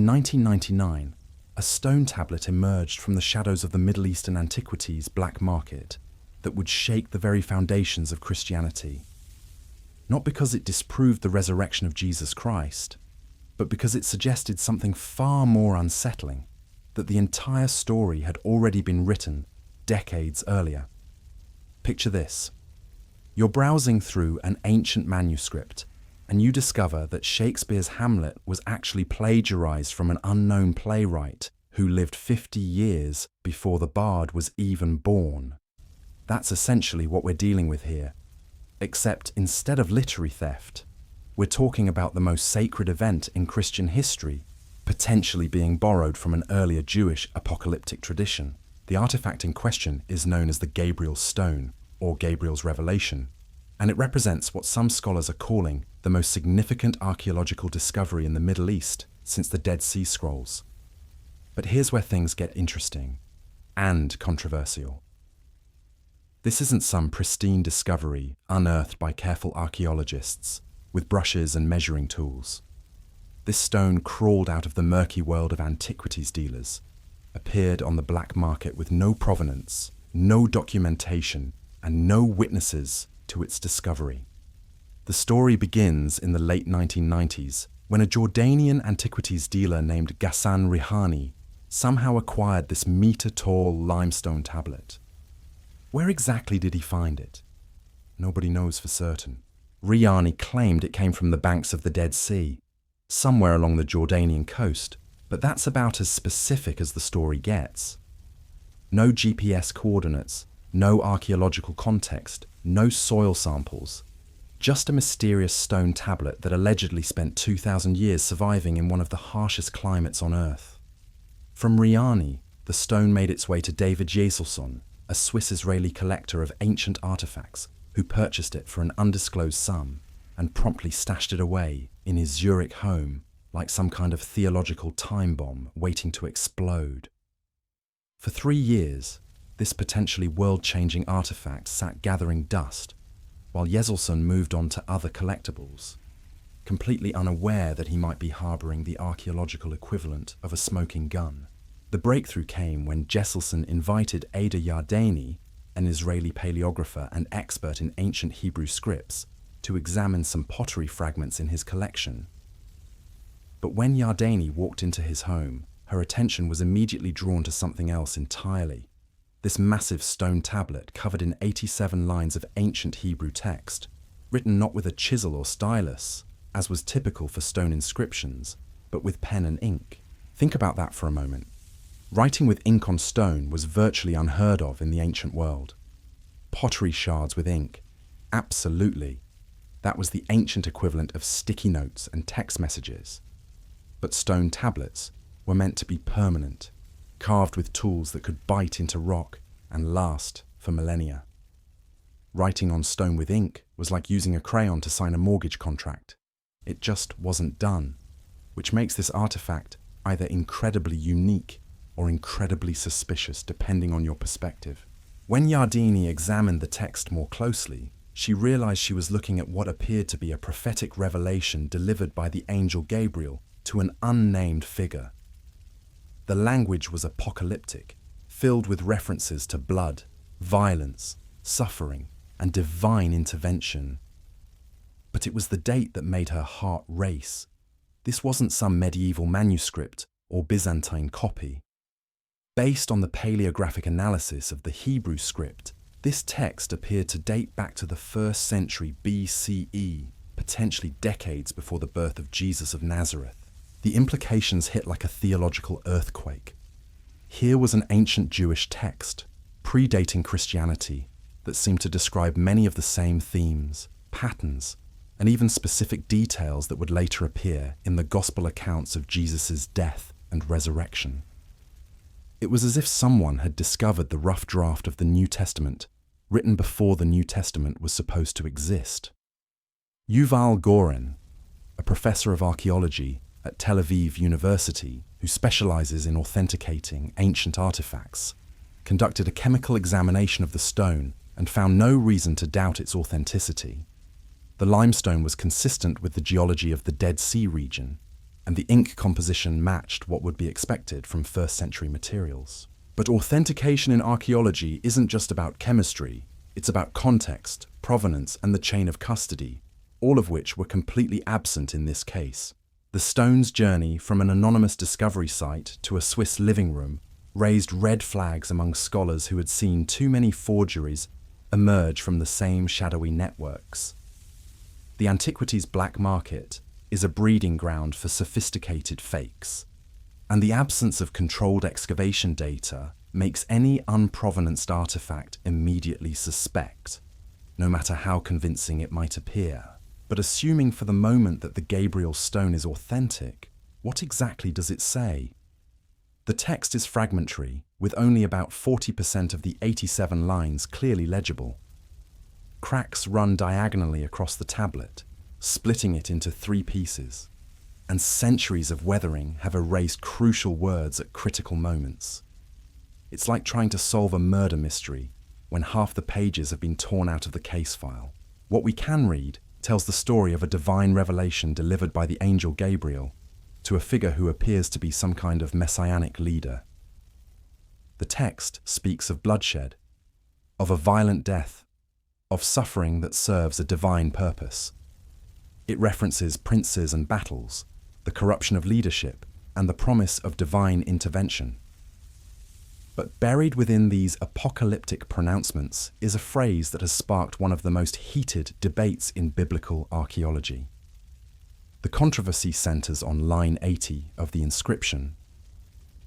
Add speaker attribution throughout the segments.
Speaker 1: In 1999, a stone tablet emerged from the shadows of the Middle Eastern antiquities black market that would shake the very foundations of Christianity. Not because it disproved the resurrection of Jesus Christ, but because it suggested something far more unsettling, that the entire story had already been written decades earlier. Picture this. You're browsing through an ancient manuscript, and you discover that Shakespeare's Hamlet was actually plagiarized from an unknown playwright who lived 50 years before the bard was even born. That's essentially what we're dealing with here. Except instead of literary theft, we're talking about the most sacred event in Christian history, potentially being borrowed from an earlier Jewish apocalyptic tradition. The artifact in question is known as the Gabriel Stone, or Gabriel's Revelation, and it represents what some scholars are calling the most significant archaeological discovery in the Middle East since the Dead Sea Scrolls. But here's where things get interesting and controversial. This isn't some pristine discovery unearthed by careful archaeologists with brushes and measuring tools. This stone crawled out of the murky world of antiquities dealers, appeared on the black market with no provenance, no documentation, and no witnesses to its discovery. The story begins in the late 1990s when a Jordanian antiquities dealer named Ghassan Rihani somehow acquired this meter-tall limestone tablet. Where exactly did he find it? Nobody knows for certain. Rihani claimed it came from the banks of the Dead Sea, somewhere along the Jordanian coast, but that's about as specific as the story gets. No GPS coordinates, no archaeological context, no soil samples, just a mysterious stone tablet that allegedly spent 2,000 years surviving in one of the harshest climates on Earth. From Rihani, the stone made its way to David Jeselson, a Swiss-Israeli collector of ancient artifacts who purchased it for an undisclosed sum and promptly stashed it away in his Zurich home like some kind of theological time bomb waiting to explode. For 3 years, this potentially world-changing artifact sat gathering dust while Jeselson moved on to other collectibles, completely unaware that he might be harboring the archaeological equivalent of a smoking gun. The breakthrough came when Jeselson invited Ada Yardeni, an Israeli paleographer and expert in ancient Hebrew scripts, to examine some pottery fragments in his collection. But when Yardeni walked into his home, her attention was immediately drawn to something else entirely. This massive stone tablet covered in 87 lines of ancient Hebrew text, written not with a chisel or stylus, as was typical for stone inscriptions, but with pen and ink. Think about that for a moment. Writing with ink on stone was virtually unheard of in the ancient world. Pottery shards with ink, absolutely. That was the ancient equivalent of sticky notes and text messages. But stone tablets were meant to be permanent, carved with tools that could bite into rock and last for millennia. Writing on stone with ink was like using a crayon to sign a mortgage contract. It just wasn't done, which makes this artifact either incredibly unique or incredibly suspicious depending on your perspective. When Yardeni examined the text more closely, she realized she was looking at what appeared to be a prophetic revelation delivered by the angel Gabriel to an unnamed figure. The language was apocalyptic, filled with references to blood, violence, suffering, and divine intervention. But it was the date that made her heart race. This wasn't some medieval manuscript or Byzantine copy. Based on the paleographic analysis of the Hebrew script, this text appeared to date back to the 1st century BCE, potentially decades before the birth of Jesus of Nazareth. The implications hit like a theological earthquake. Here was an ancient Jewish text, predating Christianity, that seemed to describe many of the same themes, patterns, and even specific details that would later appear in the gospel accounts of Jesus' death and resurrection. It was as if someone had discovered the rough draft of the New Testament, written before the New Testament was supposed to exist. Yuval Goren, a professor of archaeology at Tel Aviv University who specializes in authenticating ancient artifacts, conducted a chemical examination of the stone and found no reason to doubt its authenticity. The limestone was consistent with the geology of the Dead Sea region, and the ink composition matched what would be expected from first-century materials. But authentication in archaeology isn't just about chemistry, it's about context, provenance, and the chain of custody, all of which were completely absent in this case. The stone's journey from an anonymous discovery site to a Swiss living room raised red flags among scholars who had seen too many forgeries emerge from the same shadowy networks. The antiquities black market is a breeding ground for sophisticated fakes, and the absence of controlled excavation data makes any unprovenanced artifact immediately suspect, no matter how convincing it might appear. But assuming for the moment that the Gabriel Stone is authentic, what exactly does it say? The text is fragmentary, with only about 40% of the 87 lines clearly legible. Cracks run diagonally across the tablet, splitting it into 3 pieces, and centuries of weathering have erased crucial words at critical moments. It's like trying to solve a murder mystery when half the pages have been torn out of the case file. What we can read tells the story of a divine revelation delivered by the angel Gabriel to a figure who appears to be some kind of messianic leader. The text speaks of bloodshed, of a violent death, of suffering that serves a divine purpose. It references princes and battles, the corruption of leadership, and the promise of divine intervention. But buried within these apocalyptic pronouncements is a phrase that has sparked one of the most heated debates in biblical archaeology. The controversy centers on line 80 of the inscription,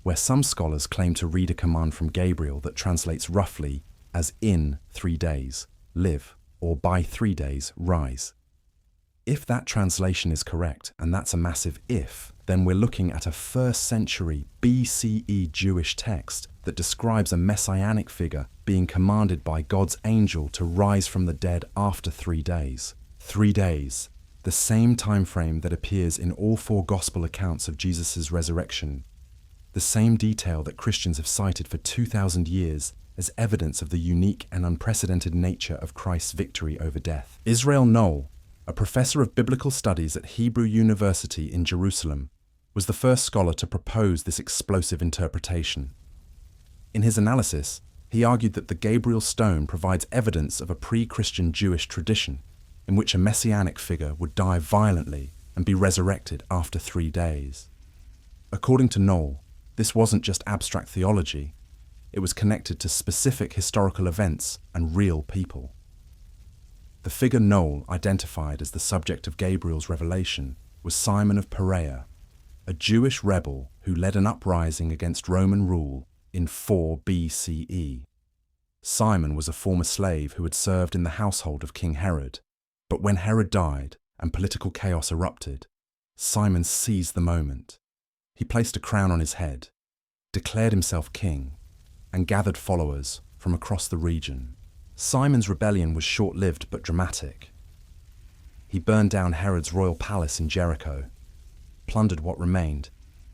Speaker 1: where some scholars claim to read a command from Gabriel that translates roughly as "in 3 days, live," or "by 3 days, rise." If that translation is correct, and that's a massive if, then we're looking at a 1st century BCE Jewish text that describes a messianic figure being commanded by God's angel to rise from the dead after 3 days. 3 days, the same time frame that appears in all 4 gospel accounts of Jesus' resurrection, the same detail that Christians have cited for 2,000 years as evidence of the unique and unprecedented nature of Christ's victory over death. Israel Knoll, a professor of biblical studies at Hebrew University in Jerusalem, was the first scholar to propose this explosive interpretation. In his analysis, he argued that the Gabriel Stone provides evidence of a pre-Christian Jewish tradition in which a messianic figure would die violently and be resurrected after 3 days. According to Knoll, this wasn't just abstract theology, it was connected to specific historical events and real people. The figure Knoll identified as the subject of Gabriel's revelation was Simon of Perea, a Jewish rebel who led an uprising against Roman rule in 4 BCE. Simon was a former slave who had served in the household of King Herod, but when Herod died and political chaos erupted, Simon seized the moment. He placed a crown on his head, declared himself king, and gathered followers from across the region. Simon's rebellion was short-lived but dramatic. He burned down Herod's royal palace in Jericho, plundered what remained,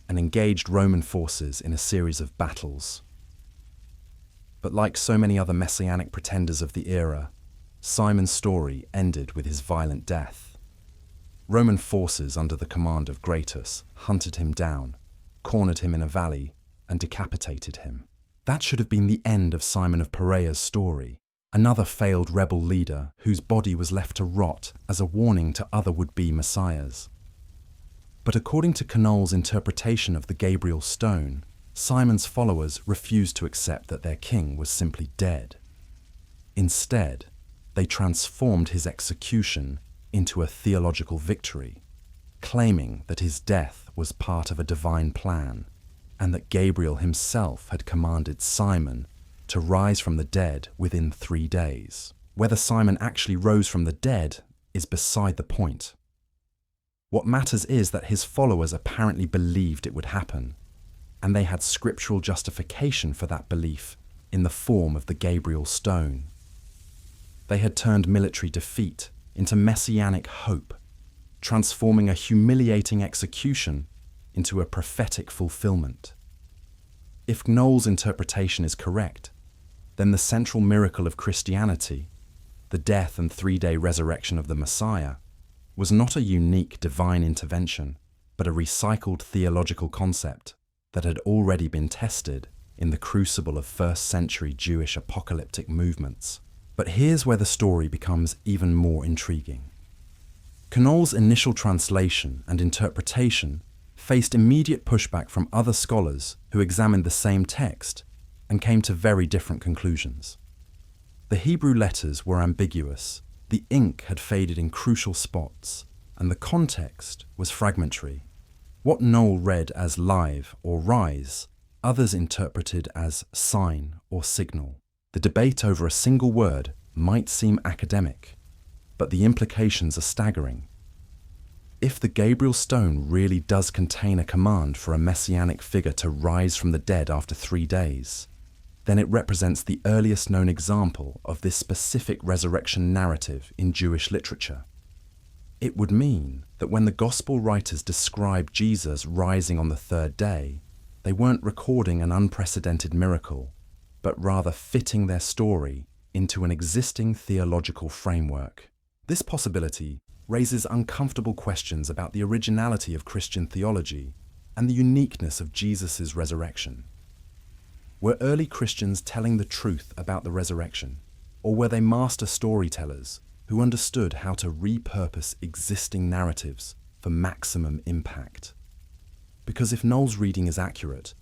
Speaker 1: and engaged Roman forces in a series of battles. But like so many other messianic pretenders of the era, Simon's story ended with his violent death. Roman forces under the command of Gratus hunted him down, cornered him in a valley, and decapitated him. That should have been the end of Simon of Perea's story, another failed rebel leader whose body was left to rot as a warning to other would-be messiahs. But according to Knoll's interpretation of the Gabriel Stone, Simon's followers refused to accept that their king was simply dead. Instead, they transformed his execution into a theological victory, claiming that his death was part of a divine plan, and that Gabriel himself had commanded Simon to rise from the dead within 3 days. Whether Simon actually rose from the dead is beside the point. What matters is that his followers apparently believed it would happen, and they had scriptural justification for that belief in the form of the Gabriel Stone. They had turned military defeat into messianic hope, transforming a humiliating execution into a prophetic fulfillment. If Knoll's interpretation is correct, then the central miracle of Christianity, the death and 3-day resurrection of the Messiah, was not a unique divine intervention, but a recycled theological concept that had already been tested in the crucible of first-century Jewish apocalyptic movements. But here's where the story becomes even more intriguing. Knoll's initial translation and interpretation faced immediate pushback from other scholars who examined the same text and came to very different conclusions. The Hebrew letters were ambiguous, the ink had faded in crucial spots, and the context was fragmentary. What Knoll read as live or rise, others interpreted as sign or signal. The debate over a single word might seem academic, but the implications are staggering. If the Gabriel Stone really does contain a command for a messianic figure to rise from the dead after 3 days, then it represents the earliest known example of this specific resurrection narrative in Jewish literature. It would mean that when the Gospel writers describe Jesus rising on the 3rd day, they weren't recording an unprecedented miracle, but rather fitting their story into an existing theological framework. This possibility raises uncomfortable questions about the originality of Christian theology and the uniqueness of Jesus' resurrection. Were early Christians telling the truth about the resurrection, or were they master storytellers who understood how to repurpose existing narratives for maximum impact? Because if Knoll's reading is accurate,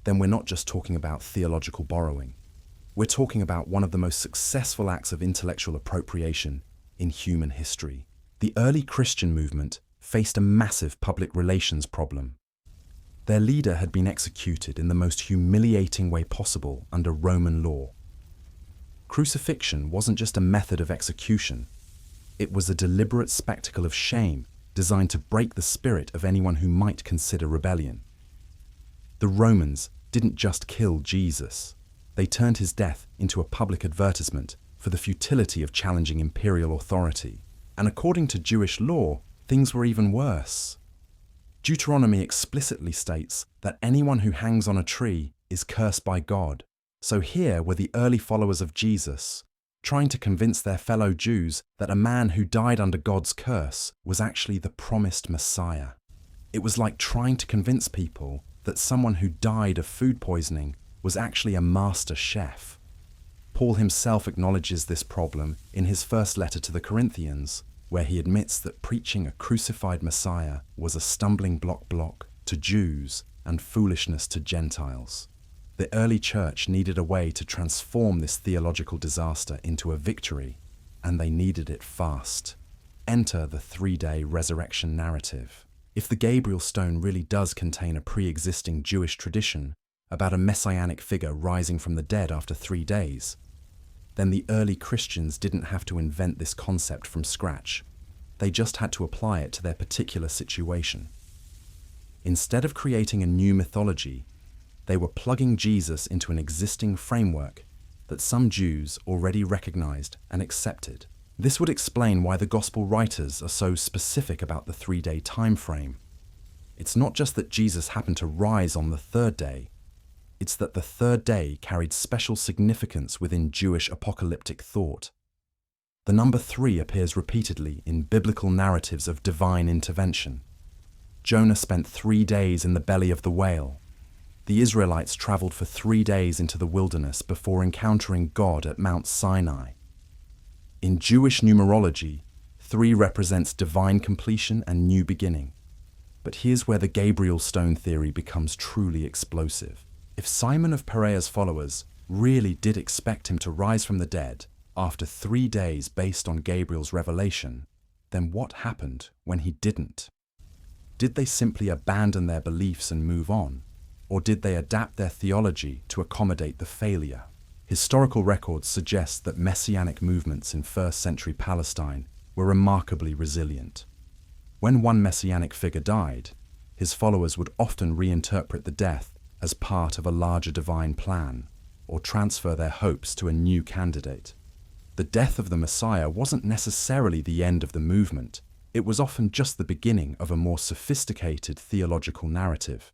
Speaker 1: then we're not just talking about theological borrowing. We're talking about one of the most successful acts of intellectual appropriation in human history. The early Christian movement faced a massive public relations problem. Their leader had been executed in the most humiliating way possible under Roman law. Crucifixion wasn't just a method of execution, it was a deliberate spectacle of shame designed to break the spirit of anyone who might consider rebellion. The Romans didn't just kill Jesus, they turned his death into a public advertisement for the futility of challenging imperial authority. And according to Jewish law, things were even worse. Deuteronomy explicitly states that anyone who hangs on a tree is cursed by God. So here were the early followers of Jesus, trying to convince their fellow Jews that a man who died under God's curse was actually the promised Messiah. It was like trying to convince people that someone who died of food poisoning was actually a master chef. Paul himself acknowledges this problem in his first letter to the Corinthians, where he admits that preaching a crucified Messiah was a stumbling block to Jews and foolishness to Gentiles. The early church needed a way to transform this theological disaster into a victory, and they needed it fast. Enter the 3-day resurrection narrative. If the Gabriel Stone really does contain a pre-existing Jewish tradition about a messianic figure rising from the dead after 3 days, then the early Christians didn't have to invent this concept from scratch. They just had to apply it to their particular situation. Instead of creating a new mythology, they were plugging Jesus into an existing framework that some Jews already recognized and accepted. This would explain why the Gospel writers are so specific about the 3-day time frame. It's not just that Jesus happened to rise on the 3rd day, it's that the 3rd day carried special significance within Jewish apocalyptic thought. The number 3 appears repeatedly in biblical narratives of divine intervention. Jonah spent 3 days in the belly of the whale. The Israelites traveled for 3 days into the wilderness before encountering God at Mount Sinai. In Jewish numerology, 3 represents divine completion and new beginning. But here's where the Gabriel Stone theory becomes truly explosive. If Simon of Perea's followers really did expect him to rise from the dead after 3 days based on Gabriel's revelation, then what happened when he didn't? Did they simply abandon their beliefs and move on? Or did they adapt their theology to accommodate the failure? Historical records suggest that messianic movements in first-century Palestine were remarkably resilient. When one messianic figure died, his followers would often reinterpret the death as part of a larger divine plan, or transfer their hopes to a new candidate. The death of the Messiah wasn't necessarily the end of the movement, it was often just the beginning of a more sophisticated theological narrative.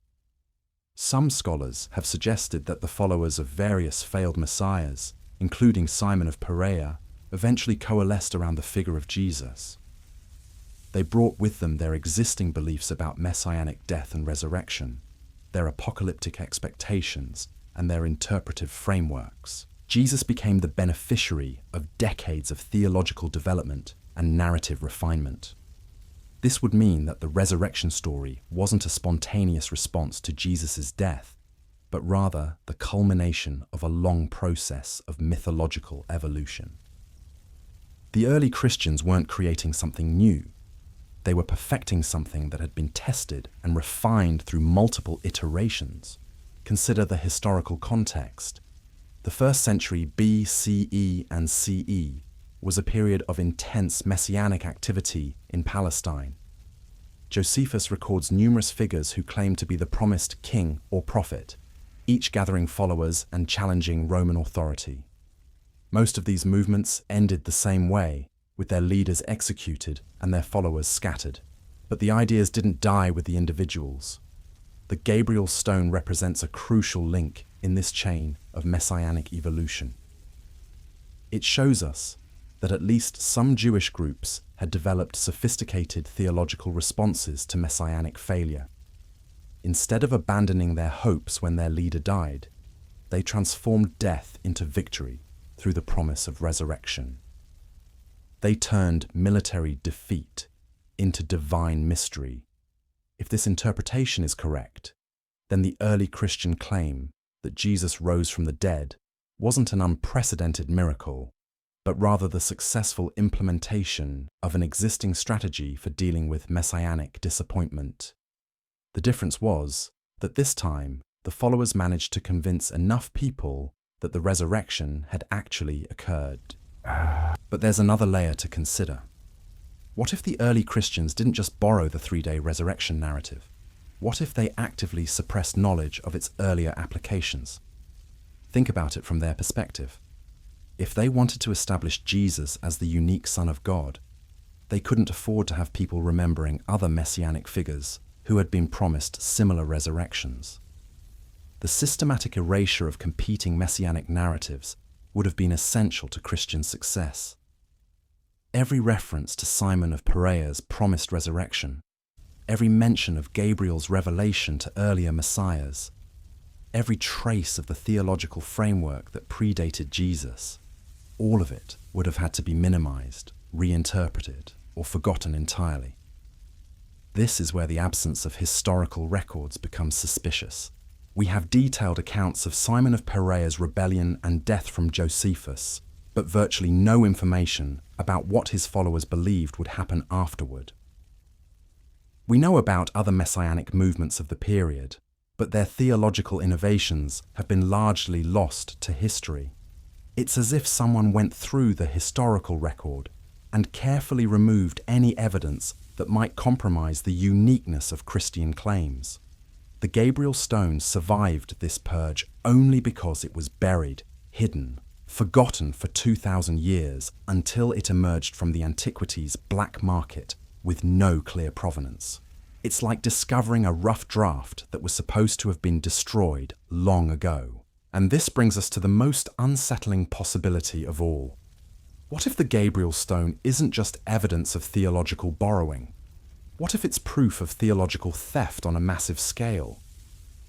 Speaker 1: Some scholars have suggested that the followers of various failed messiahs, including Simon of Perea, eventually coalesced around the figure of Jesus. They brought with them their existing beliefs about messianic death and resurrection, their apocalyptic expectations, and their interpretive frameworks. Jesus became the beneficiary of decades of theological development and narrative refinement. This would mean that the resurrection story wasn't a spontaneous response to Jesus' death, but rather the culmination of a long process of mythological evolution. The early Christians weren't creating something new. They were perfecting something that had been tested and refined through multiple iterations. Consider the historical context. The first century BCE and CE was a period of intense messianic activity in Palestine. Josephus records numerous figures who claimed to be the promised king or prophet, each gathering followers and challenging Roman authority. Most of these movements ended the same way, with their leaders executed and their followers scattered. But the ideas didn't die with the individuals. The Gabriel Stone represents a crucial link in this chain of messianic evolution. It shows us that at least some Jewish groups had developed sophisticated theological responses to messianic failure. Instead of abandoning their hopes when their leader died, they transformed death into victory through the promise of resurrection. They turned military defeat into divine mystery. If this interpretation is correct, then the early Christian claim that Jesus rose from the dead wasn't an unprecedented miracle, but rather the successful implementation of an existing strategy for dealing with messianic disappointment. The difference was that this time, the followers managed to convince enough people that the resurrection had actually occurred. But there's another layer to consider. What if the early Christians didn't just borrow the three-day resurrection narrative? What if they actively suppressed knowledge of its earlier applications? Think about it from their perspective. If they wanted to establish Jesus as the unique Son of God, they couldn't afford to have people remembering other messianic figures who had been promised similar resurrections. The systematic erasure of competing messianic narratives would have been essential to Christian success. Every reference to Simon of Perea's promised resurrection, every mention of Gabriel's revelation to earlier messiahs, every trace of the theological framework that predated Jesus, all of it would have had to be minimized, reinterpreted, or forgotten entirely. This is where the absence of historical records becomes suspicious. We have detailed accounts of Simon of Perea's rebellion and death from Josephus, but virtually no information about what his followers believed would happen afterward. We know about other messianic movements of the period, but their theological innovations have been largely lost to history. It's as if someone went through the historical record and carefully removed any evidence that might compromise the uniqueness of Christian claims. The Gabriel Stone survived this purge only because it was buried, hidden, forgotten for 2,000 years until it emerged from the antiquities black market with no clear provenance. It's like discovering a rough draft that was supposed to have been destroyed long ago. And this brings us to the most unsettling possibility of all. What if the Gabriel Stone isn't just evidence of theological borrowing? What if it's proof of theological theft on a massive scale?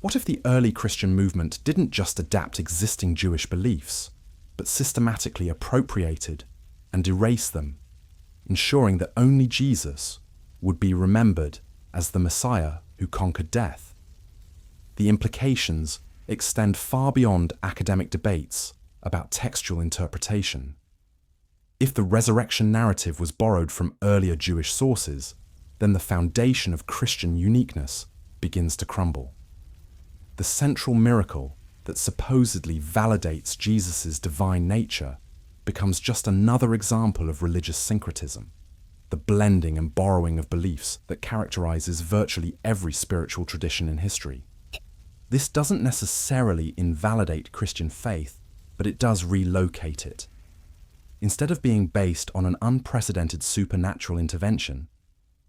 Speaker 1: What if the early Christian movement didn't just adapt existing Jewish beliefs, but systematically appropriated and erased them, ensuring that only Jesus would be remembered as the Messiah who conquered death? The implications extend far beyond academic debates about textual interpretation. If the resurrection narrative was borrowed from earlier Jewish sources, then the foundation of Christian uniqueness begins to crumble. The central miracle that supposedly validates Jesus' divine nature becomes just another example of religious syncretism, the blending and borrowing of beliefs that characterizes virtually every spiritual tradition in history. This doesn't necessarily invalidate Christian faith, but it does relocate it. Instead of being based on an unprecedented supernatural intervention,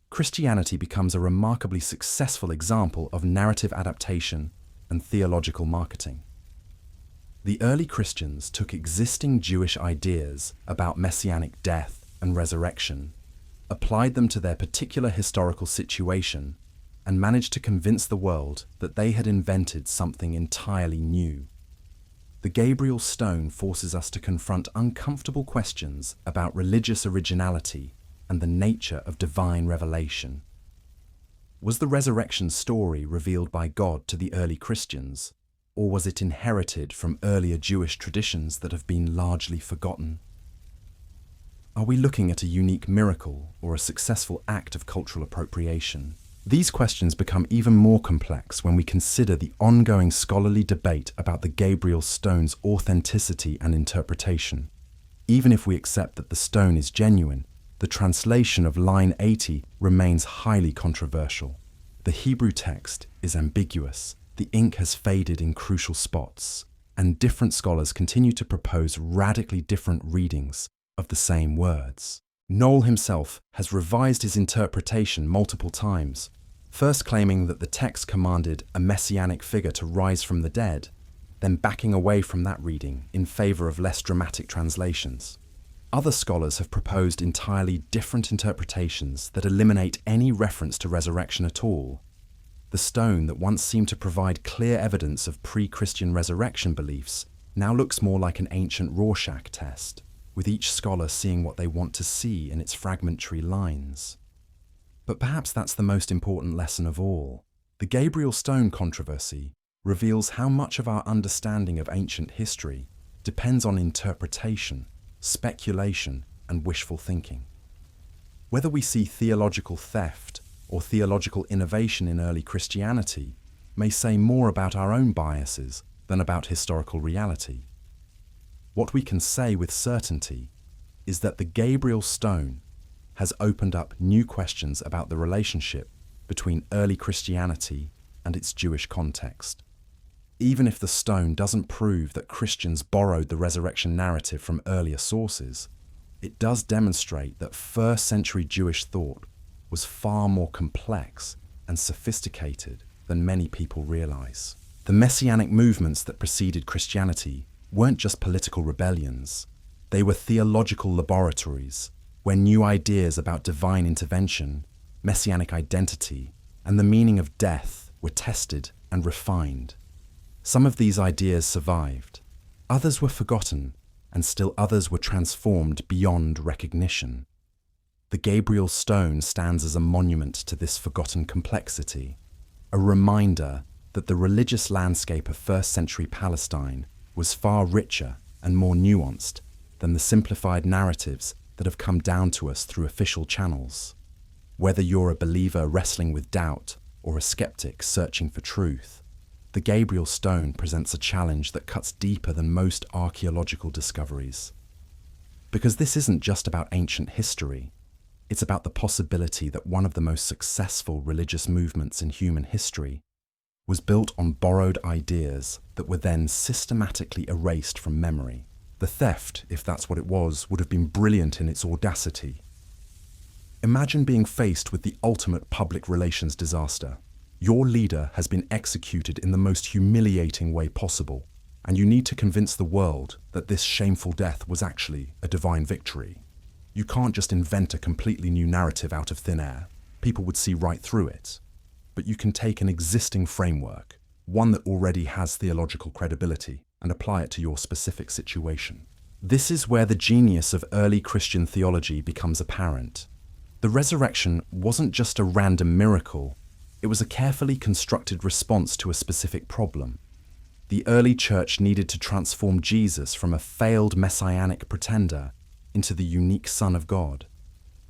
Speaker 1: Christianity becomes a remarkably successful example of narrative adaptation and theological marketing. The early Christians took existing Jewish ideas about messianic death and resurrection, applied them to their particular historical situation, and managed to convince the world that they had invented something entirely new. The Gabriel Stone forces us to confront uncomfortable questions about religious originality and the nature of divine revelation. Was the resurrection story revealed by God to the early Christians, or was it inherited from earlier Jewish traditions that have been largely forgotten? Are we looking at a unique miracle or a successful act of cultural appropriation? These questions become even more complex when we consider the ongoing scholarly debate about the Gabriel Stone's authenticity and interpretation. Even if we accept that the stone is genuine, the translation of line 80 remains highly controversial. The Hebrew text is ambiguous, the ink has faded in crucial spots, and different scholars continue to propose radically different readings of the same words. Knoll himself has revised his interpretation multiple times, first claiming that the text commanded a messianic figure to rise from the dead, then backing away from that reading in favor of less dramatic translations. Other scholars have proposed entirely different interpretations that eliminate any reference to resurrection at all. The stone that once seemed to provide clear evidence of pre-Christian resurrection beliefs now looks more like an ancient Rorschach test, with each scholar seeing what they want to see in its fragmentary lines. But perhaps that's the most important lesson of all. The Gabriel Stone controversy reveals how much of our understanding of ancient history depends on interpretation, speculation, and wishful thinking. Whether we see theological theft or theological innovation in early Christianity may say more about our own biases than about historical reality. What we can say with certainty is that the Gabriel Stone has opened up new questions about the relationship between early Christianity and its Jewish context. Even if the stone doesn't prove that Christians borrowed the resurrection narrative from earlier sources, it does demonstrate that first-century Jewish thought was far more complex and sophisticated than many people realize. The messianic movements that preceded Christianity weren't just political rebellions. They were theological laboratories where new ideas about divine intervention, messianic identity, and the meaning of death were tested and refined. Some of these ideas survived, others were forgotten, and still others were transformed beyond recognition. The Gabriel Stone stands as a monument to this forgotten complexity, a reminder that the religious landscape of first-century Palestine was far richer and more nuanced than the simplified narratives that have come down to us through official channels. Whether you're a believer wrestling with doubt or a skeptic searching for truth, the Gabriel Stone presents a challenge that cuts deeper than most archaeological discoveries. Because this isn't just about ancient history, it's about the possibility that one of the most successful religious movements in human history was built on borrowed ideas that were then systematically erased from memory. The theft, if that's what it was, would have been brilliant in its audacity. Imagine being faced with the ultimate public relations disaster. Your leader has been executed in the most humiliating way possible, and you need to convince the world that this shameful death was actually a divine victory. You can't just invent a completely new narrative out of thin air. People would see right through it. But you can take an existing framework, one that already has theological credibility, and apply it to your specific situation. This is where the genius of early Christian theology becomes apparent. The resurrection wasn't just a random miracle, it was a carefully constructed response to a specific problem. The early church needed to transform Jesus from a failed messianic pretender into the unique Son of God.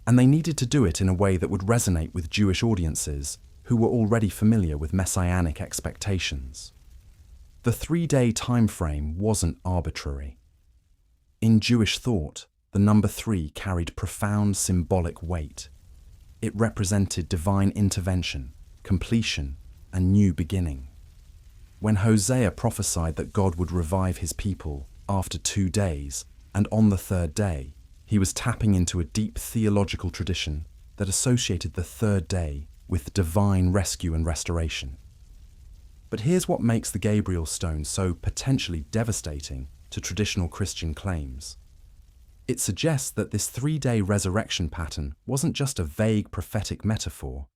Speaker 1: And they needed to do it in a way that would resonate with Jewish audiences who were already familiar with messianic expectations. The 3-day time frame wasn't arbitrary. In Jewish thought, the number 3 carried profound symbolic weight. It represented divine intervention, completion, and new beginning. When Hosea prophesied that God would revive his people after 2 days and on the 3rd day, he was tapping into a deep theological tradition that associated the 3rd day with divine rescue and restoration. But here's what makes the Gabriel Stone so potentially devastating to traditional Christian claims. It suggests that this 3-day resurrection pattern wasn't just a vague prophetic metaphor.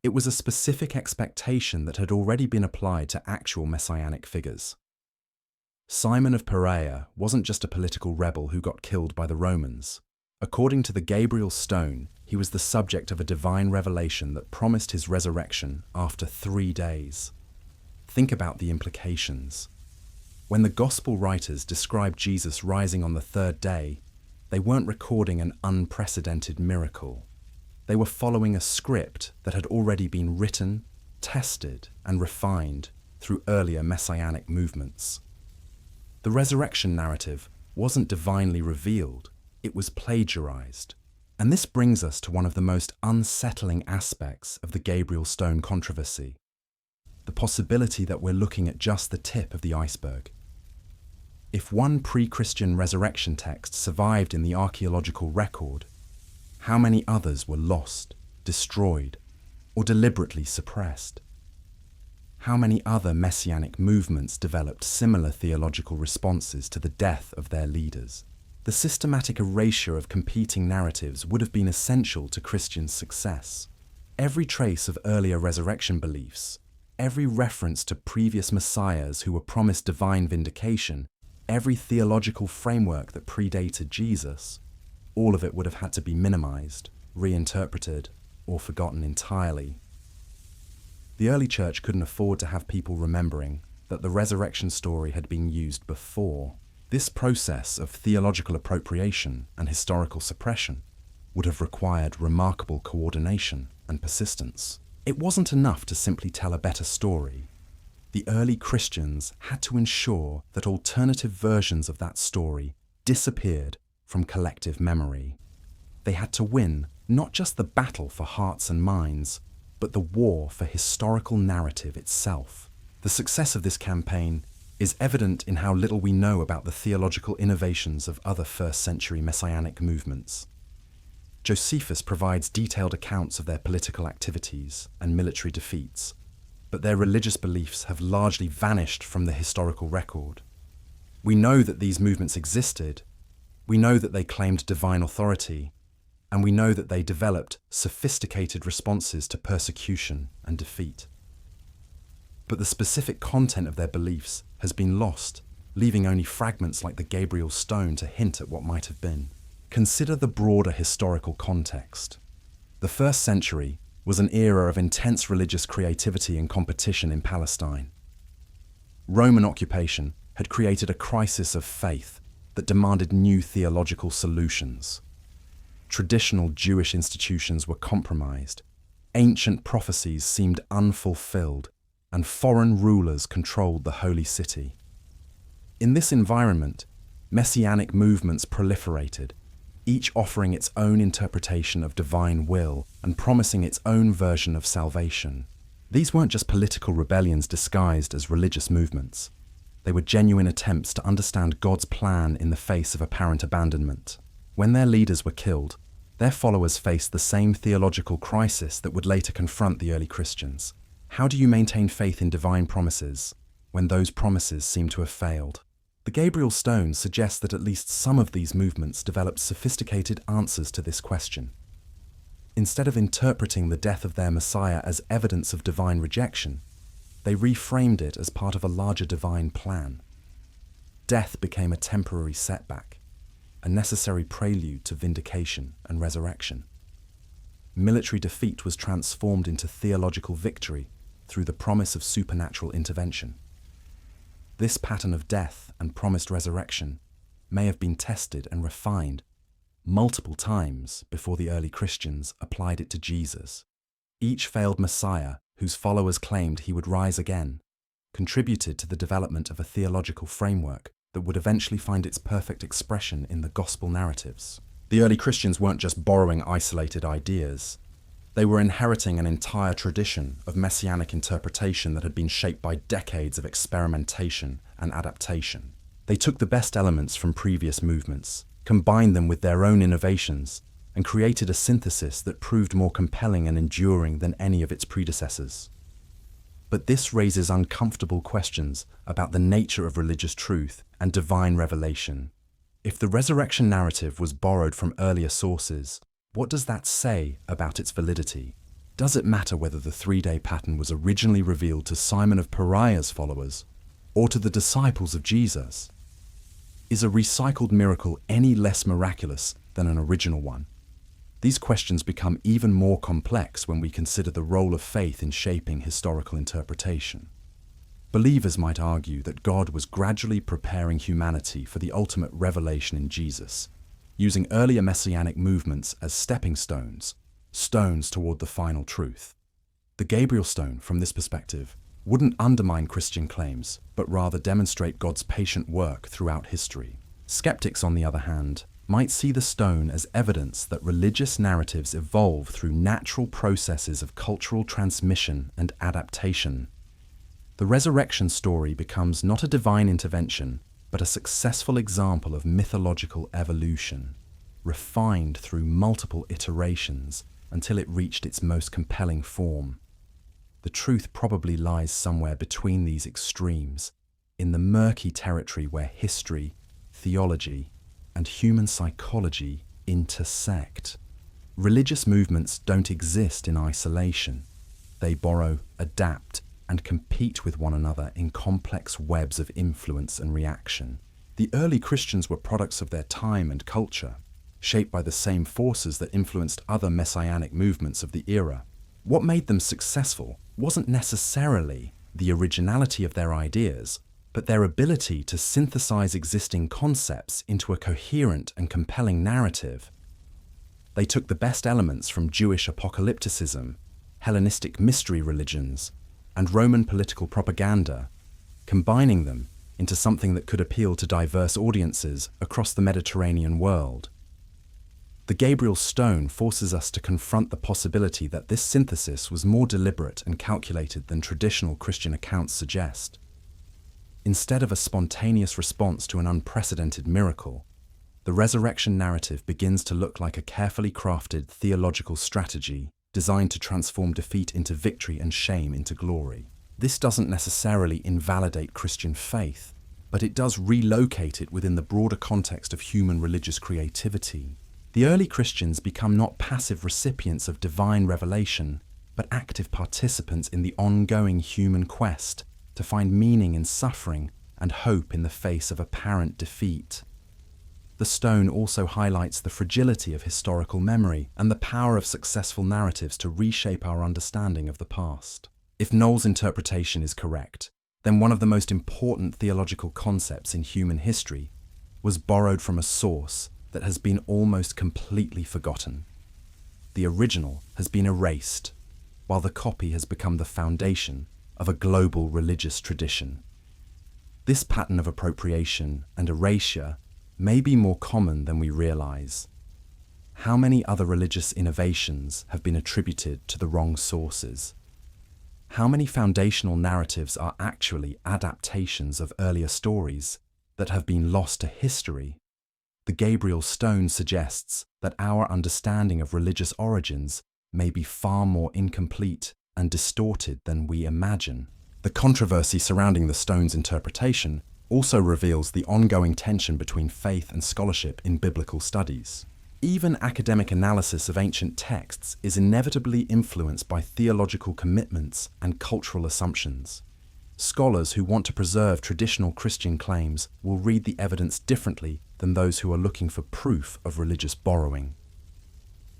Speaker 1: It was a specific expectation that had already been applied to actual messianic figures. Simon of Perea wasn't just a political rebel who got killed by the Romans. According to the Gabriel Stone, he was the subject of a divine revelation that promised his resurrection after 3 days. Think about the implications. When the Gospel writers described Jesus rising on the 3rd day, they weren't recording an unprecedented miracle. They were following a script that had already been written, tested, and refined through earlier messianic movements. The resurrection narrative wasn't divinely revealed, it was plagiarized. And this brings us to one of the most unsettling aspects of the Gabriel Stone controversy: the possibility that we're looking at just the tip of the iceberg. If one pre-Christian resurrection text survived in the archaeological record, how many others were lost, destroyed, or deliberately suppressed? How many other messianic movements developed similar theological responses to the death of their leaders? The systematic erasure of competing narratives would have been essential to Christian success. Every trace of earlier resurrection beliefs, every reference to previous messiahs who were promised divine vindication, every theological framework that predated Jesus, all of it would have had to be minimized, reinterpreted, or forgotten entirely. The early church couldn't afford to have people remembering that the resurrection story had been used before. This process of theological appropriation and historical suppression would have required remarkable coordination and persistence. It wasn't enough to simply tell a better story. The early Christians had to ensure that alternative versions of that story disappeared from collective memory. They had to win not just the battle for hearts and minds, but the war for historical narrative itself. The success of this campaign is evident in how little we know about the theological innovations of other first-century messianic movements. Josephus provides detailed accounts of their political activities and military defeats, but their religious beliefs have largely vanished from the historical record. We know that these movements existed, we know that they claimed divine authority, and we know that they developed sophisticated responses to persecution and defeat. But the specific content of their beliefs has been lost, leaving only fragments like the Gabriel Stone to hint at what might have been. Consider the broader historical context. The 1st century was an era of intense religious creativity and competition in Palestine. Roman occupation had created a crisis of faith that demanded new theological solutions. Traditional Jewish institutions were compromised, ancient prophecies seemed unfulfilled, and foreign rulers controlled the holy city. In this environment, messianic movements proliferated, each offering its own interpretation of divine will and promising its own version of salvation. These weren't just political rebellions disguised as religious movements. They were genuine attempts to understand God's plan in the face of apparent abandonment. When their leaders were killed, their followers faced the same theological crisis that would later confront the early Christians. How do you maintain faith in divine promises when those promises seem to have failed? The Gabriel Stone suggests that at least some of these movements developed sophisticated answers to this question. Instead of interpreting the death of their Messiah as evidence of divine rejection, they reframed it as part of a larger divine plan. Death became a temporary setback, a necessary prelude to vindication and resurrection. Military defeat was transformed into theological victory through the promise of supernatural intervention. This pattern of death and promised resurrection may have been tested and refined multiple times before the early Christians applied it to Jesus. Each failed Messiah, whose followers claimed he would rise again, contributed to the development of a theological framework that would eventually find its perfect expression in the gospel narratives. The early Christians weren't just borrowing isolated ideas. They were inheriting an entire tradition of messianic interpretation that had been shaped by decades of experimentation and adaptation. They took the best elements from previous movements, combined them with their own innovations, and created a synthesis that proved more compelling and enduring than any of its predecessors. But this raises uncomfortable questions about the nature of religious truth and divine revelation. If the resurrection narrative was borrowed from earlier sources, what does that say about its validity? Does it matter whether the three-day pattern was originally revealed to Simon of Pariah's followers or to the disciples of Jesus? Is a recycled miracle any less miraculous than an original one? These questions become even more complex when we consider the role of faith in shaping historical interpretation. Believers might argue that God was gradually preparing humanity for the ultimate revelation in Jesus, using earlier messianic movements as stepping stones, stones toward the final truth. The Gabriel Stone, from this perspective, wouldn't undermine Christian claims, but rather demonstrate God's patient work throughout history. Skeptics, on the other hand, might see the stone as evidence that religious narratives evolve through natural processes of cultural transmission and adaptation. The resurrection story becomes not a divine intervention, but a successful example of mythological evolution, refined through multiple iterations until it reached its most compelling form. The truth probably lies somewhere between these extremes, in the murky territory where history, theology, and human psychology intersect. Religious movements don't exist in isolation. They borrow, adapt, and compete with one another in complex webs of influence and reaction. The early Christians were products of their time and culture, shaped by the same forces that influenced other messianic movements of the era. What made them successful wasn't necessarily the originality of their ideas, but their ability to synthesize existing concepts into a coherent and compelling narrative. They took the best elements from Jewish apocalypticism, Hellenistic mystery religions, and Roman political propaganda, combining them into something that could appeal to diverse audiences across the Mediterranean world. The Gabriel Stone forces us to confront the possibility that this synthesis was more deliberate and calculated than traditional Christian accounts suggest. Instead of a spontaneous response to an unprecedented miracle, the resurrection narrative begins to look like a carefully crafted theological strategy designed to transform defeat into victory and shame into glory. This doesn't necessarily invalidate Christian faith, but it does relocate it within the broader context of human religious creativity. The early Christians become not passive recipients of divine revelation, but active participants in the ongoing human quest to find meaning in suffering and hope in the face of apparent defeat. The stone also highlights the fragility of historical memory and the power of successful narratives to reshape our understanding of the past. If Knoll's interpretation is correct, then one of the most important theological concepts in human history was borrowed from a source that has been almost completely forgotten. The original has been erased, while the copy has become the foundation of a global religious tradition. This pattern of appropriation and erasure may be more common than we realize. How many other religious innovations have been attributed to the wrong sources? How many foundational narratives are actually adaptations of earlier stories that have been lost to history? The Gabriel Stone suggests that our understanding of religious origins may be far more incomplete and distorted than we imagine. The controversy surrounding the stone's interpretation also reveals the ongoing tension between faith and scholarship in biblical studies. Even academic analysis of ancient texts is inevitably influenced by theological commitments and cultural assumptions. Scholars who want to preserve traditional Christian claims will read the evidence differently than those who are looking for proof of religious borrowing.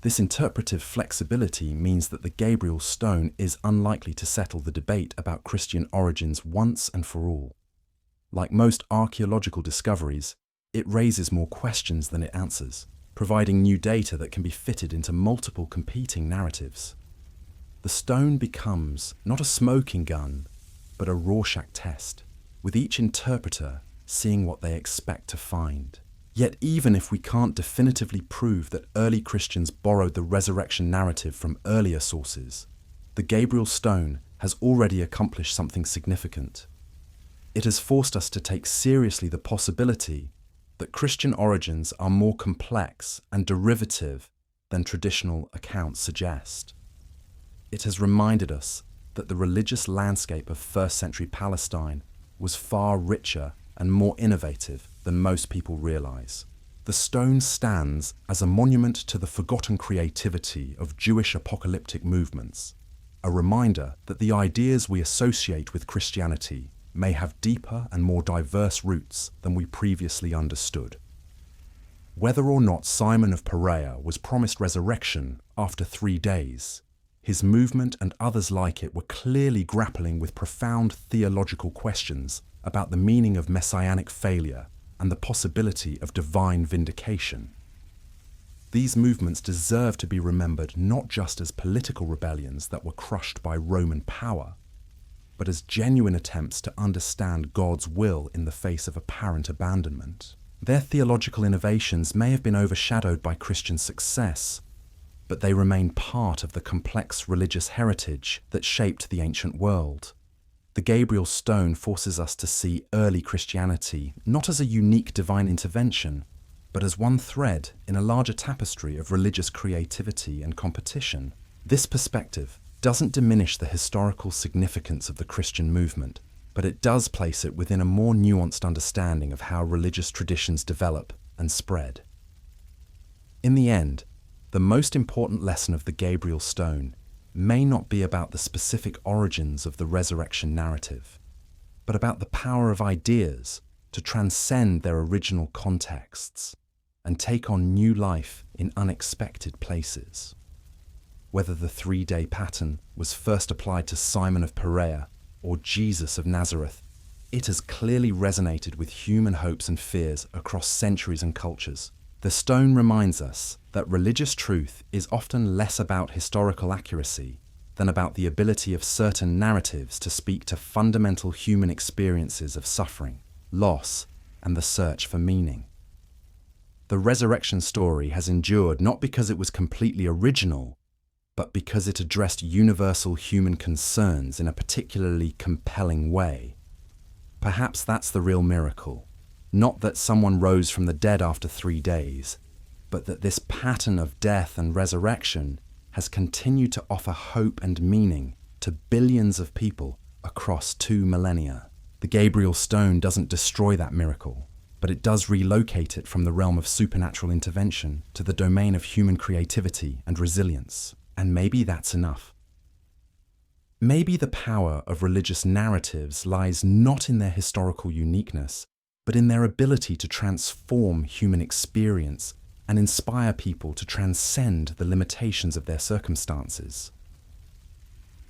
Speaker 1: This interpretive flexibility means that the Gabriel Stone is unlikely to settle the debate about Christian origins once and for all. Like most archaeological discoveries, it raises more questions than it answers, providing new data that can be fitted into multiple competing narratives. The stone becomes not a smoking gun, but a Rorschach test, with each interpreter seeing what they expect to find. Yet even if we can't definitively prove that early Christians borrowed the resurrection narrative from earlier sources, the Gabriel Stone has already accomplished something significant. It has forced us to take seriously the possibility that Christian origins are more complex and derivative than traditional accounts suggest. It has reminded us that the religious landscape of first-century Palestine was far richer and more innovative than most people realize. The stone stands as a monument to the forgotten creativity of Jewish apocalyptic movements, a reminder that the ideas we associate with Christianity may have deeper and more diverse roots than we previously understood. Whether or not Simon of Perea was promised resurrection after 3 days, his movement and others like it were clearly grappling with profound theological questions about the meaning of messianic failure and the possibility of divine vindication. These movements deserve to be remembered not just as political rebellions that were crushed by Roman power, but as genuine attempts to understand God's will in the face of apparent abandonment. Their theological innovations may have been overshadowed by Christian success, but they remain part of the complex religious heritage that shaped the ancient world. The Gabriel Stone forces us to see early Christianity not as a unique divine intervention, but as one thread in a larger tapestry of religious creativity and competition. This perspective doesn't diminish the historical significance of the Christian movement, but it does place it within a more nuanced understanding of how religious traditions develop and spread. In the end, the most important lesson of the Gabriel Stone may not be about the specific origins of the resurrection narrative, but about the power of ideas to transcend their original contexts and take on new life in unexpected places. Whether the 3-day pattern was first applied to Simon of Perea or Jesus of Nazareth, it has clearly resonated with human hopes and fears across centuries and cultures. The stone reminds us that religious truth is often less about historical accuracy than about the ability of certain narratives to speak to fundamental human experiences of suffering, loss, and the search for meaning. The resurrection story has endured not because it was completely original, but because it addressed universal human concerns in a particularly compelling way. Perhaps that's the real miracle. Not that someone rose from the dead after 3 days, but that this pattern of death and resurrection has continued to offer hope and meaning to billions of people across 2 millennia. The Gabriel Stone doesn't destroy that miracle, but it does relocate it from the realm of supernatural intervention to the domain of human creativity and resilience. And maybe that's enough. Maybe the power of religious narratives lies not in their historical uniqueness, but in their ability to transform human experience and inspire people to transcend the limitations of their circumstances.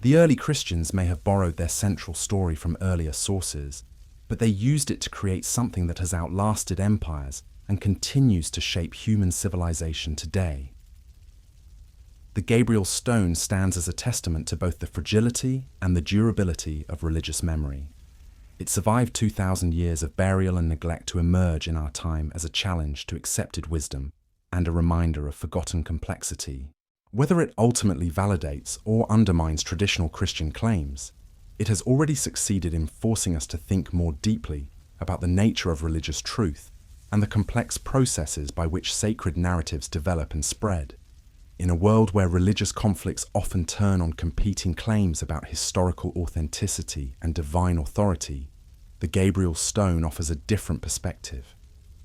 Speaker 1: The early Christians may have borrowed their central story from earlier sources, but they used it to create something that has outlasted empires and continues to shape human civilization today. The Gabriel Stone stands as a testament to both the fragility and the durability of religious memory. It survived 2,000 years of burial and neglect to emerge in our time as a challenge to accepted wisdom and a reminder of forgotten complexity. Whether it ultimately validates or undermines traditional Christian claims, it has already succeeded in forcing us to think more deeply about the nature of religious truth and the complex processes by which sacred narratives develop and spread. In a world where religious conflicts often turn on competing claims about historical authenticity and divine authority, the Gabriel Stone offers a different perspective.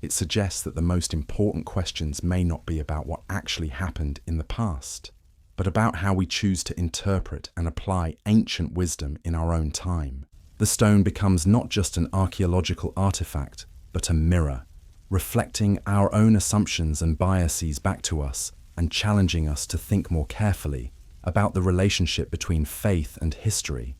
Speaker 1: It suggests that the most important questions may not be about what actually happened in the past, but about how we choose to interpret and apply ancient wisdom in our own time. The stone becomes not just an archaeological artifact, but a mirror, reflecting our own assumptions and biases back to us and challenging us to think more carefully about the relationship between faith and history.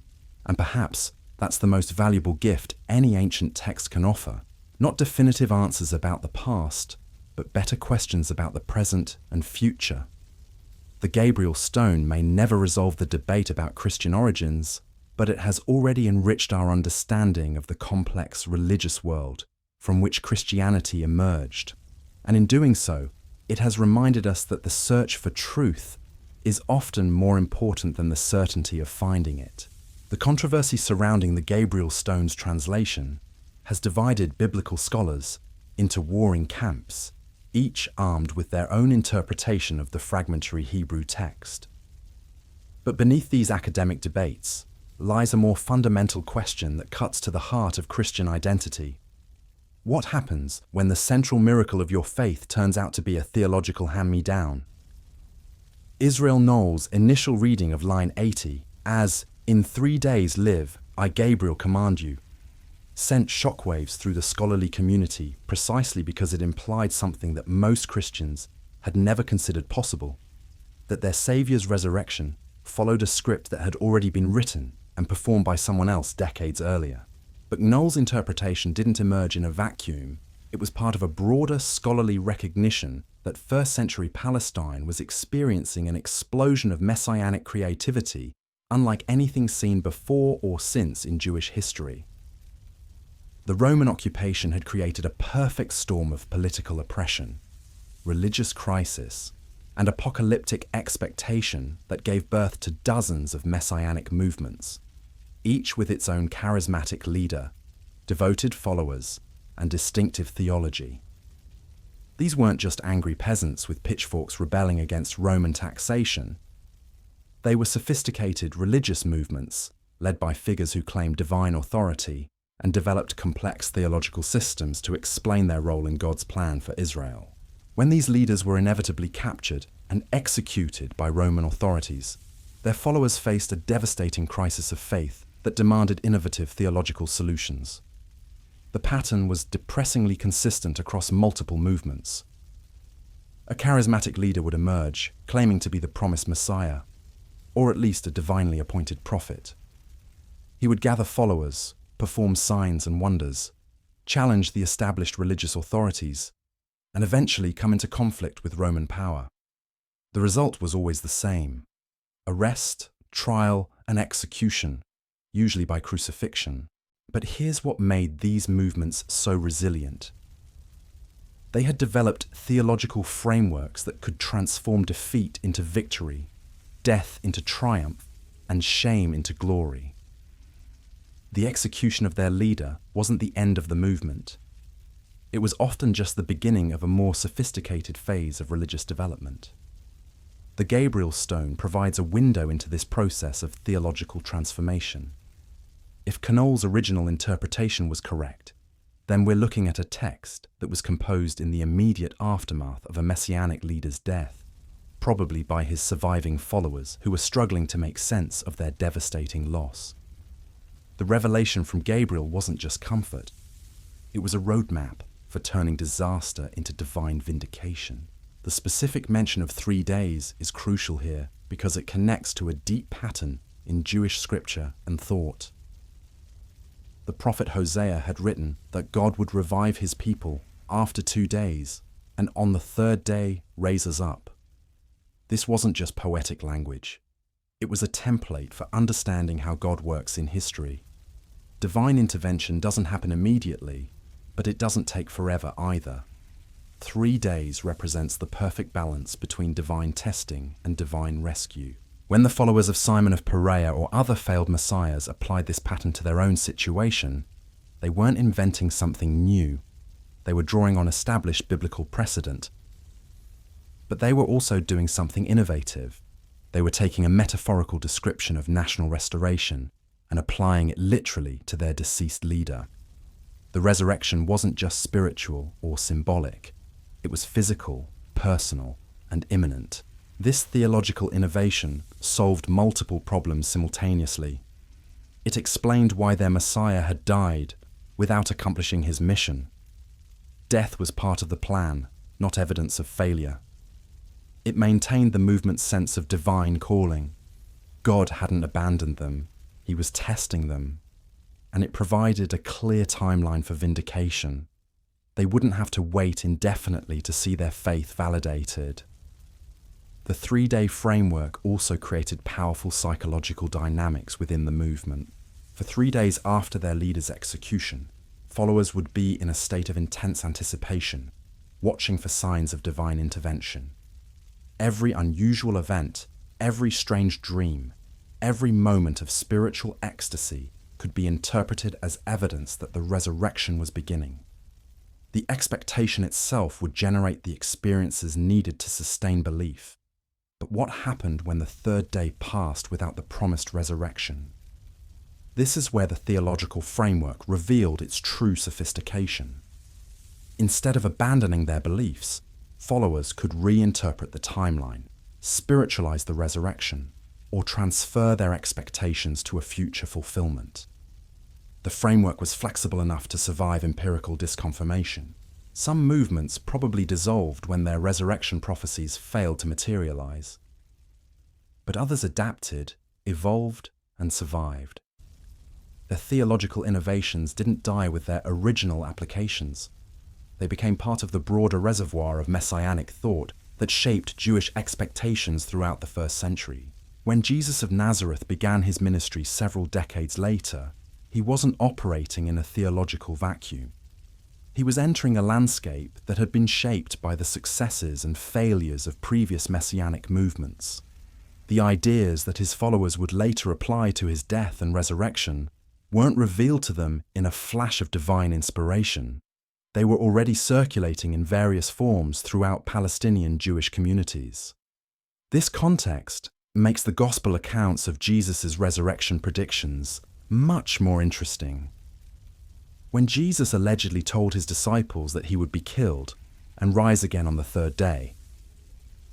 Speaker 1: And perhaps that's the most valuable gift any ancient text can offer. Not definitive answers about the past, but better questions about the present and future. The Gabriel Stone may never resolve the debate about Christian origins, but it has already enriched our understanding of the complex religious world from which Christianity emerged. And in doing so, it has reminded us that the search for truth is often more important than the certainty of finding it. The controversy surrounding the Gabriel Stone's translation has divided biblical scholars into warring camps, each armed with their own interpretation of the fragmentary Hebrew text. But beneath these academic debates lies a more fundamental question that cuts to the heart of Christian identity. What happens when the central miracle of your faith turns out to be a theological hand-me-down? Israel Noel's initial reading of line 80 as, "In 3 days live, I Gabriel command you," sent shockwaves through the scholarly community precisely because it implied something that most Christians had never considered possible, that their Saviour's resurrection followed a script that had already been written and performed by someone else decades earlier. But Noel's interpretation didn't emerge in a vacuum. It was part of a broader scholarly recognition that first-century Palestine was experiencing an explosion of messianic creativity unlike anything seen before or since in Jewish history. The Roman occupation had created a perfect storm of political oppression, religious crisis, and apocalyptic expectation that gave birth to dozens of messianic movements, each with its own charismatic leader, devoted followers, and distinctive theology. These weren't just angry peasants with pitchforks rebelling against Roman taxation. They were sophisticated religious movements led by figures who claimed divine authority and developed complex theological systems to explain their role in God's plan for Israel. When these leaders were inevitably captured and executed by Roman authorities, their followers faced a devastating crisis of faith that demanded innovative theological solutions. The pattern was depressingly consistent across multiple movements. A charismatic leader would emerge, claiming to be the promised Messiah, or at least a divinely appointed prophet. He would gather followers, perform signs and wonders, challenge the established religious authorities, and eventually come into conflict with Roman power. The result was always the same: arrest, trial, and execution, usually by crucifixion. But here's what made these movements so resilient. They had developed theological frameworks that could transform defeat into victory, death into triumph, and shame into glory. The execution of their leader wasn't the end of the movement. It was often just the beginning of a more sophisticated phase of religious development. The Gabriel Stone provides a window into this process of theological transformation. If Knoll's original interpretation was correct, then we're looking at a text that was composed in the immediate aftermath of a messianic leader's death, probably by his surviving followers who were struggling to make sense of their devastating loss. The revelation from Gabriel wasn't just comfort. It was a roadmap for turning disaster into divine vindication. The specific mention of 3 days is crucial here because it connects to a deep pattern in Jewish scripture and thought. The prophet Hosea had written that God would revive his people after 2 days, and on the 3rd day raise us up. This wasn't just poetic language. It was a template for understanding how God works in history. Divine intervention doesn't happen immediately, but it doesn't take forever either. 3 days represents the perfect balance between divine testing and divine rescue. When the followers of Simon of Perea or other failed messiahs applied this pattern to their own situation, they weren't inventing something new. They were drawing on established biblical precedent. But they were also doing something innovative. They were taking a metaphorical description of national restoration and applying it literally to their deceased leader. The resurrection wasn't just spiritual or symbolic. It was physical, personal, and imminent. This theological innovation solved multiple problems simultaneously. It explained why their Messiah had died without accomplishing his mission. Death was part of the plan, not evidence of failure. It maintained the movement's sense of divine calling. God hadn't abandoned them, he was testing them. And it provided a clear timeline for vindication. They wouldn't have to wait indefinitely to see their faith validated. The 3-day framework also created powerful psychological dynamics within the movement. For 3 days after their leader's execution, followers would be in a state of intense anticipation, watching for signs of divine intervention. Every unusual event, every strange dream, every moment of spiritual ecstasy could be interpreted as evidence that the resurrection was beginning. The expectation itself would generate the experiences needed to sustain belief. But what happened when the 3rd day passed without the promised resurrection? This is where the theological framework revealed its true sophistication. Instead of abandoning their beliefs, followers could reinterpret the timeline, spiritualize the resurrection, or transfer their expectations to a future fulfillment. The framework was flexible enough to survive empirical disconfirmation. Some movements probably dissolved when their resurrection prophecies failed to materialize. But others adapted, evolved, and survived. Their theological innovations didn't die with their original applications. They became part of the broader reservoir of messianic thought that shaped Jewish expectations throughout the first century. When Jesus of Nazareth began his ministry several decades later, he wasn't operating in a theological vacuum. He was entering a landscape that had been shaped by the successes and failures of previous messianic movements. The ideas that his followers would later apply to his death and resurrection weren't revealed to them in a flash of divine inspiration. They were already circulating in various forms throughout Palestinian Jewish communities. This context makes the gospel accounts of Jesus' resurrection predictions much more interesting. When Jesus allegedly told his disciples that he would be killed and rise again on the third day,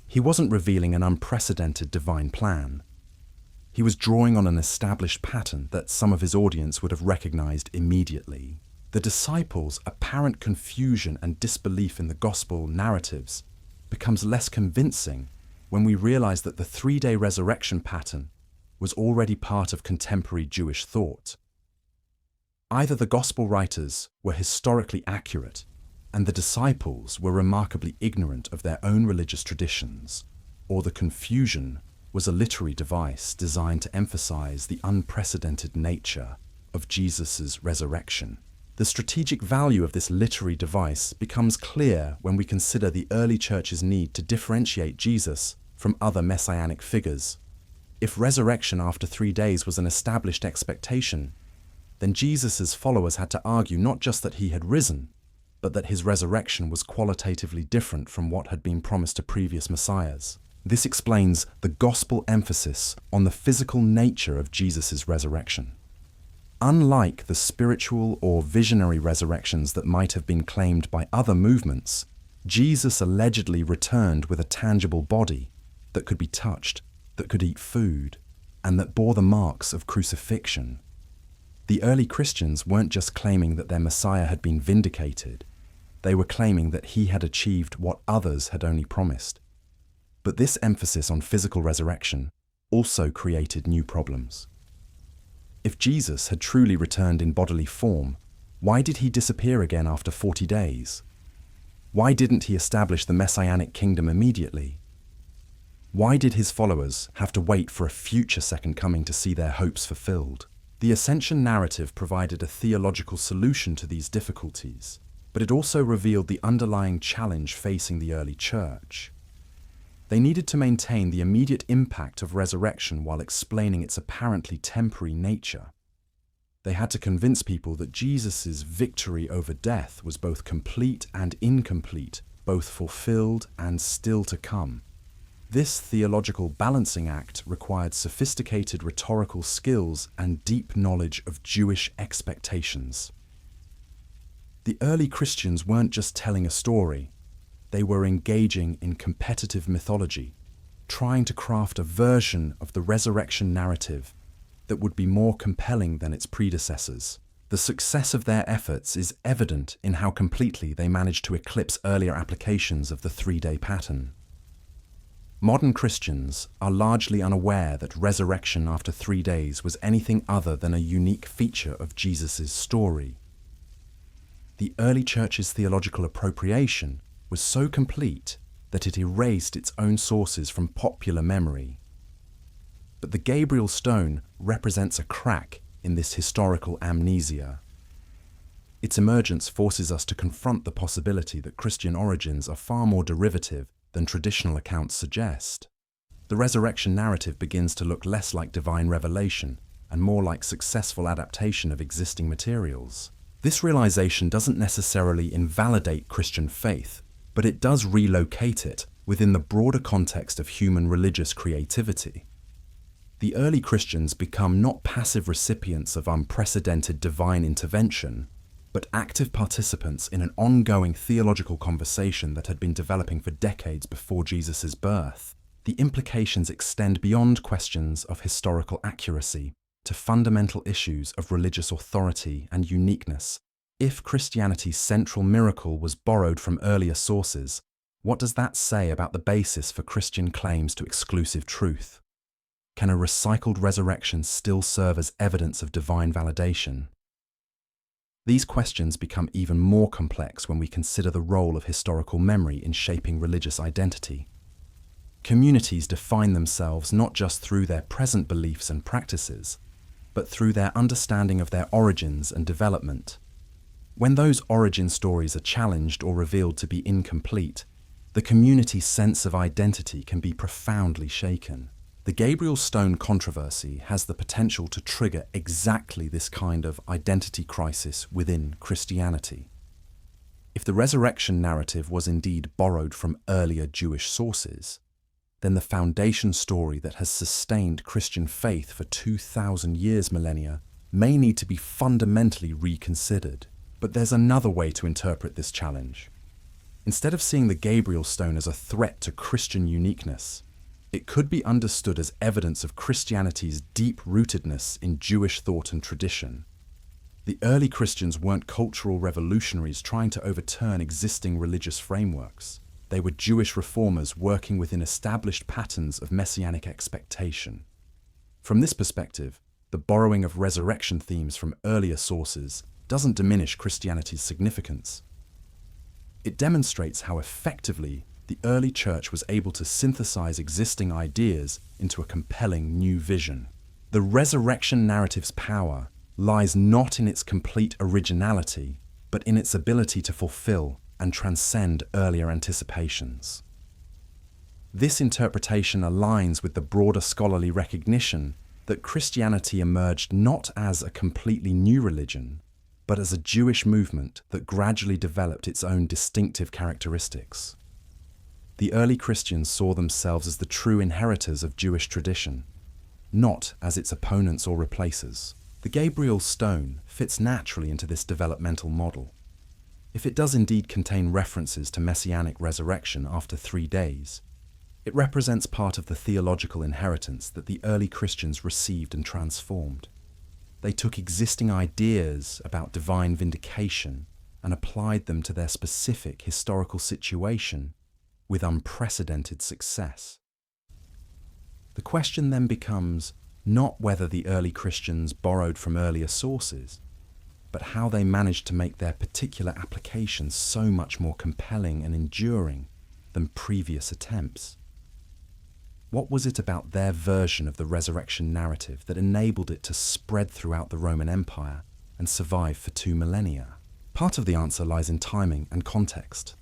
Speaker 1: he wasn't revealing an unprecedented divine plan. He was drawing on an established pattern that some of his audience would have recognized immediately. The disciples' apparent confusion and disbelief in the gospel narratives becomes less convincing when we realize that the three-day resurrection pattern was already part of contemporary Jewish thought. Either the gospel writers were historically accurate and the disciples were remarkably ignorant of their own religious traditions, or the confusion was a literary device designed to emphasize the unprecedented nature of Jesus' resurrection. The strategic value of this literary device becomes clear when we consider the early church's need to differentiate Jesus from other messianic figures. If resurrection after 3 days was an established expectation, then Jesus' followers had to argue not just that he had risen, but that his resurrection was qualitatively different from what had been promised to previous messiahs. This explains the gospel emphasis on the physical nature of Jesus' resurrection. Unlike the spiritual or visionary resurrections that might have been claimed by other movements, Jesus allegedly returned with a tangible body that could be touched, that could eat food, and that bore the marks of crucifixion. The early Christians weren't just claiming that their Messiah had been vindicated, they were claiming that he had achieved what others had only promised. But this emphasis on physical resurrection also created new problems. If Jesus had truly returned in bodily form, why did he disappear again after 40 days? Why didn't he establish the messianic kingdom immediately? Why did his followers have to wait for a future second coming to see their hopes fulfilled? The ascension narrative provided a theological solution to these difficulties, but it also revealed the underlying challenge facing the early church. They needed to maintain the immediate impact of resurrection while explaining its apparently temporary nature. They had to convince people that Jesus' victory over death was both complete and incomplete, both fulfilled and still to come. This theological balancing act required sophisticated rhetorical skills and deep knowledge of Jewish expectations. The early Christians weren't just telling a story. They were engaging in competitive mythology, trying to craft a version of the resurrection narrative that would be more compelling than its predecessors. The success of their efforts is evident in how completely they managed to eclipse earlier applications of the three-day pattern. Modern Christians are largely unaware that resurrection after 3 days was anything other than a unique feature of Jesus' story. The early church's theological appropriation was so complete that it erased its own sources from popular memory. But the Gabriel Stone represents a crack in this historical amnesia. Its emergence forces us to confront the possibility that Christian origins are far more derivative than traditional accounts suggest. The resurrection narrative begins to look less like divine revelation and more like successful adaptation of existing materials. This realization doesn't necessarily invalidate Christian faith, but it does relocate it within the broader context of human religious creativity. The early Christians become not passive recipients of unprecedented divine intervention, but active participants in an ongoing theological conversation that had been developing for decades before Jesus' birth. The implications extend beyond questions of historical accuracy to fundamental issues of religious authority and uniqueness. If Christianity's central miracle was borrowed from earlier sources, what does that say about the basis for Christian claims to exclusive truth? Can a recycled resurrection still serve as evidence of divine validation? These questions become even more complex when we consider the role of historical memory in shaping religious identity. Communities define themselves not just through their present beliefs and practices, but through their understanding of their origins and development. When those origin stories are challenged or revealed to be incomplete, the community's sense of identity can be profoundly shaken. The Gabriel Stone controversy has the potential to trigger exactly this kind of identity crisis within Christianity. If the resurrection narrative was indeed borrowed from earlier Jewish sources, then the foundation story that has sustained Christian faith for 2,000 years millennia may need to be fundamentally reconsidered. But there's another way to interpret this challenge. Instead of seeing the Gabriel Stone as a threat to Christian uniqueness, it could be understood as evidence of Christianity's deep-rootedness in Jewish thought and tradition. The early Christians weren't cultural revolutionaries trying to overturn existing religious frameworks. They were Jewish reformers working within established patterns of messianic expectation. From this perspective, the borrowing of resurrection themes from earlier sources doesn't diminish Christianity's significance. It demonstrates how effectively the early church was able to synthesize existing ideas into a compelling new vision. The resurrection narrative's power lies not in its complete originality, but in its ability to fulfill and transcend earlier anticipations. This interpretation aligns with the broader scholarly recognition that Christianity emerged not as a completely new religion, but as a Jewish movement that gradually developed its own distinctive characteristics. The early Christians saw themselves as the true inheritors of Jewish tradition, not as its opponents or replacers. The Gabriel Stone fits naturally into this developmental model. If it does indeed contain references to messianic resurrection after 3 days, it represents part of the theological inheritance that the early Christians received and transformed. They took existing ideas about divine vindication and applied them to their specific historical situation with unprecedented success. The question then becomes not whether the early Christians borrowed from earlier sources, but how they managed to make their particular applications so much more compelling and enduring than previous attempts. What was it about their version of the resurrection narrative that enabled it to spread throughout the Roman Empire and survive for 2 millennia? Part of the answer lies in timing and context.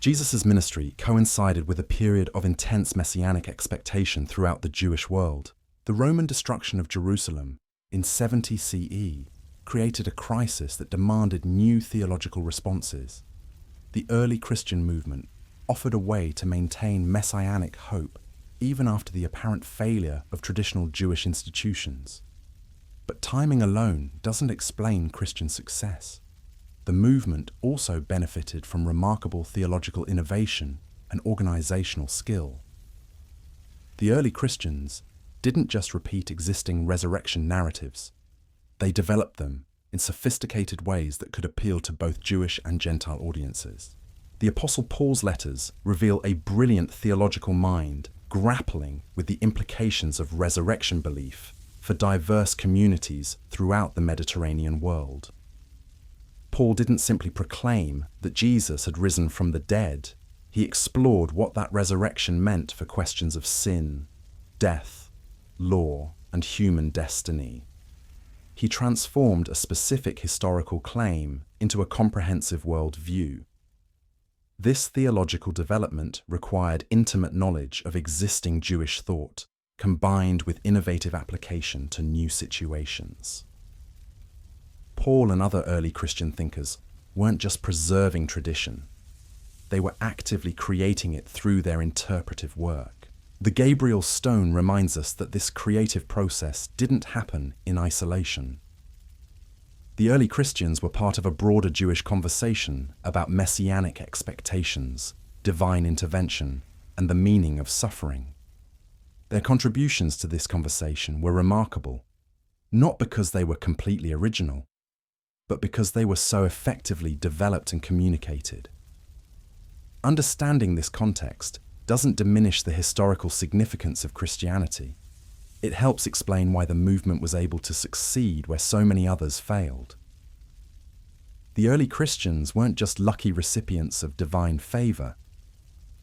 Speaker 1: Jesus' ministry coincided with a period of intense messianic expectation throughout the Jewish world. The Roman destruction of Jerusalem in 70 CE created a crisis that demanded new theological responses. The early Christian movement offered a way to maintain messianic hope even after the apparent failure of traditional Jewish institutions. But timing alone doesn't explain Christian success. The movement also benefited from remarkable theological innovation and organizational skill. The early Christians didn't just repeat existing resurrection narratives. They developed them in sophisticated ways that could appeal to both Jewish and Gentile audiences. The Apostle Paul's letters reveal a brilliant theological mind grappling with the implications of resurrection belief for diverse communities throughout the Mediterranean world. Paul didn't simply proclaim that Jesus had risen from the dead. He explored what that resurrection meant for questions of sin, death, law, and human destiny. He transformed a specific historical claim into a comprehensive worldview. This theological development required intimate knowledge of existing Jewish thought, combined with innovative application to new situations. Paul and other early Christian thinkers weren't just preserving tradition. They were actively creating it through their interpretive work. The Gabriel Stone reminds us that this creative process didn't happen in isolation. The early Christians were part of a broader Jewish conversation about messianic expectations, divine intervention, and the meaning of suffering. Their contributions to this conversation were remarkable, not because they were completely original, but because they were so effectively developed and communicated. Understanding this context doesn't diminish the historical significance of Christianity. It helps explain why the movement was able to succeed where so many others failed. The early Christians weren't just lucky recipients of divine favor.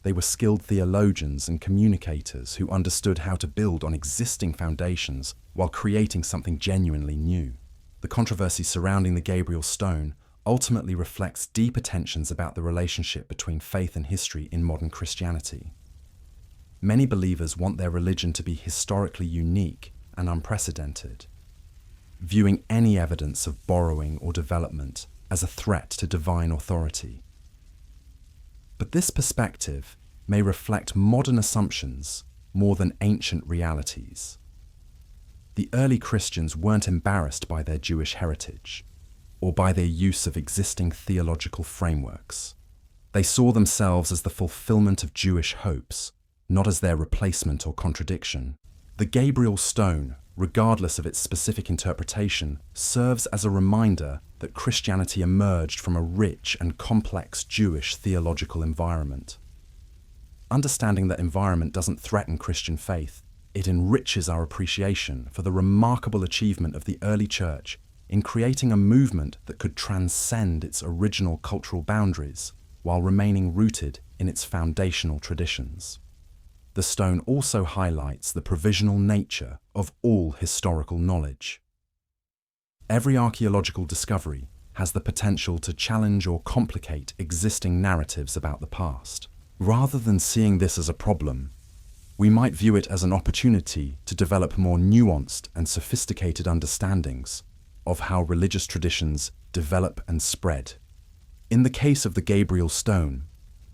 Speaker 1: They were skilled theologians and communicators who understood how to build on existing foundations while creating something genuinely new. The controversy surrounding the Gabriel Stone ultimately reflects deeper tensions about the relationship between faith and history in modern Christianity. Many believers want their religion to be historically unique and unprecedented, viewing any evidence of borrowing or development as a threat to divine authority. But this perspective may reflect modern assumptions more than ancient realities. The early Christians weren't embarrassed by their Jewish heritage or by their use of existing theological frameworks. They saw themselves as the fulfillment of Jewish hopes, not as their replacement or contradiction. The Gabriel Stone, regardless of its specific interpretation, serves as a reminder that Christianity emerged from a rich and complex Jewish theological environment. Understanding that environment doesn't threaten Christian faith. It enriches our appreciation for the remarkable achievement of the early church in creating a movement that could transcend its original cultural boundaries while remaining rooted in its foundational traditions. The stone also highlights the provisional nature of all historical knowledge. Every archaeological discovery has the potential to challenge or complicate existing narratives about the past. Rather than seeing this as a problem, we might view it as an opportunity to develop more nuanced and sophisticated understandings of how religious traditions develop and spread. In the case of the Gabriel Stone,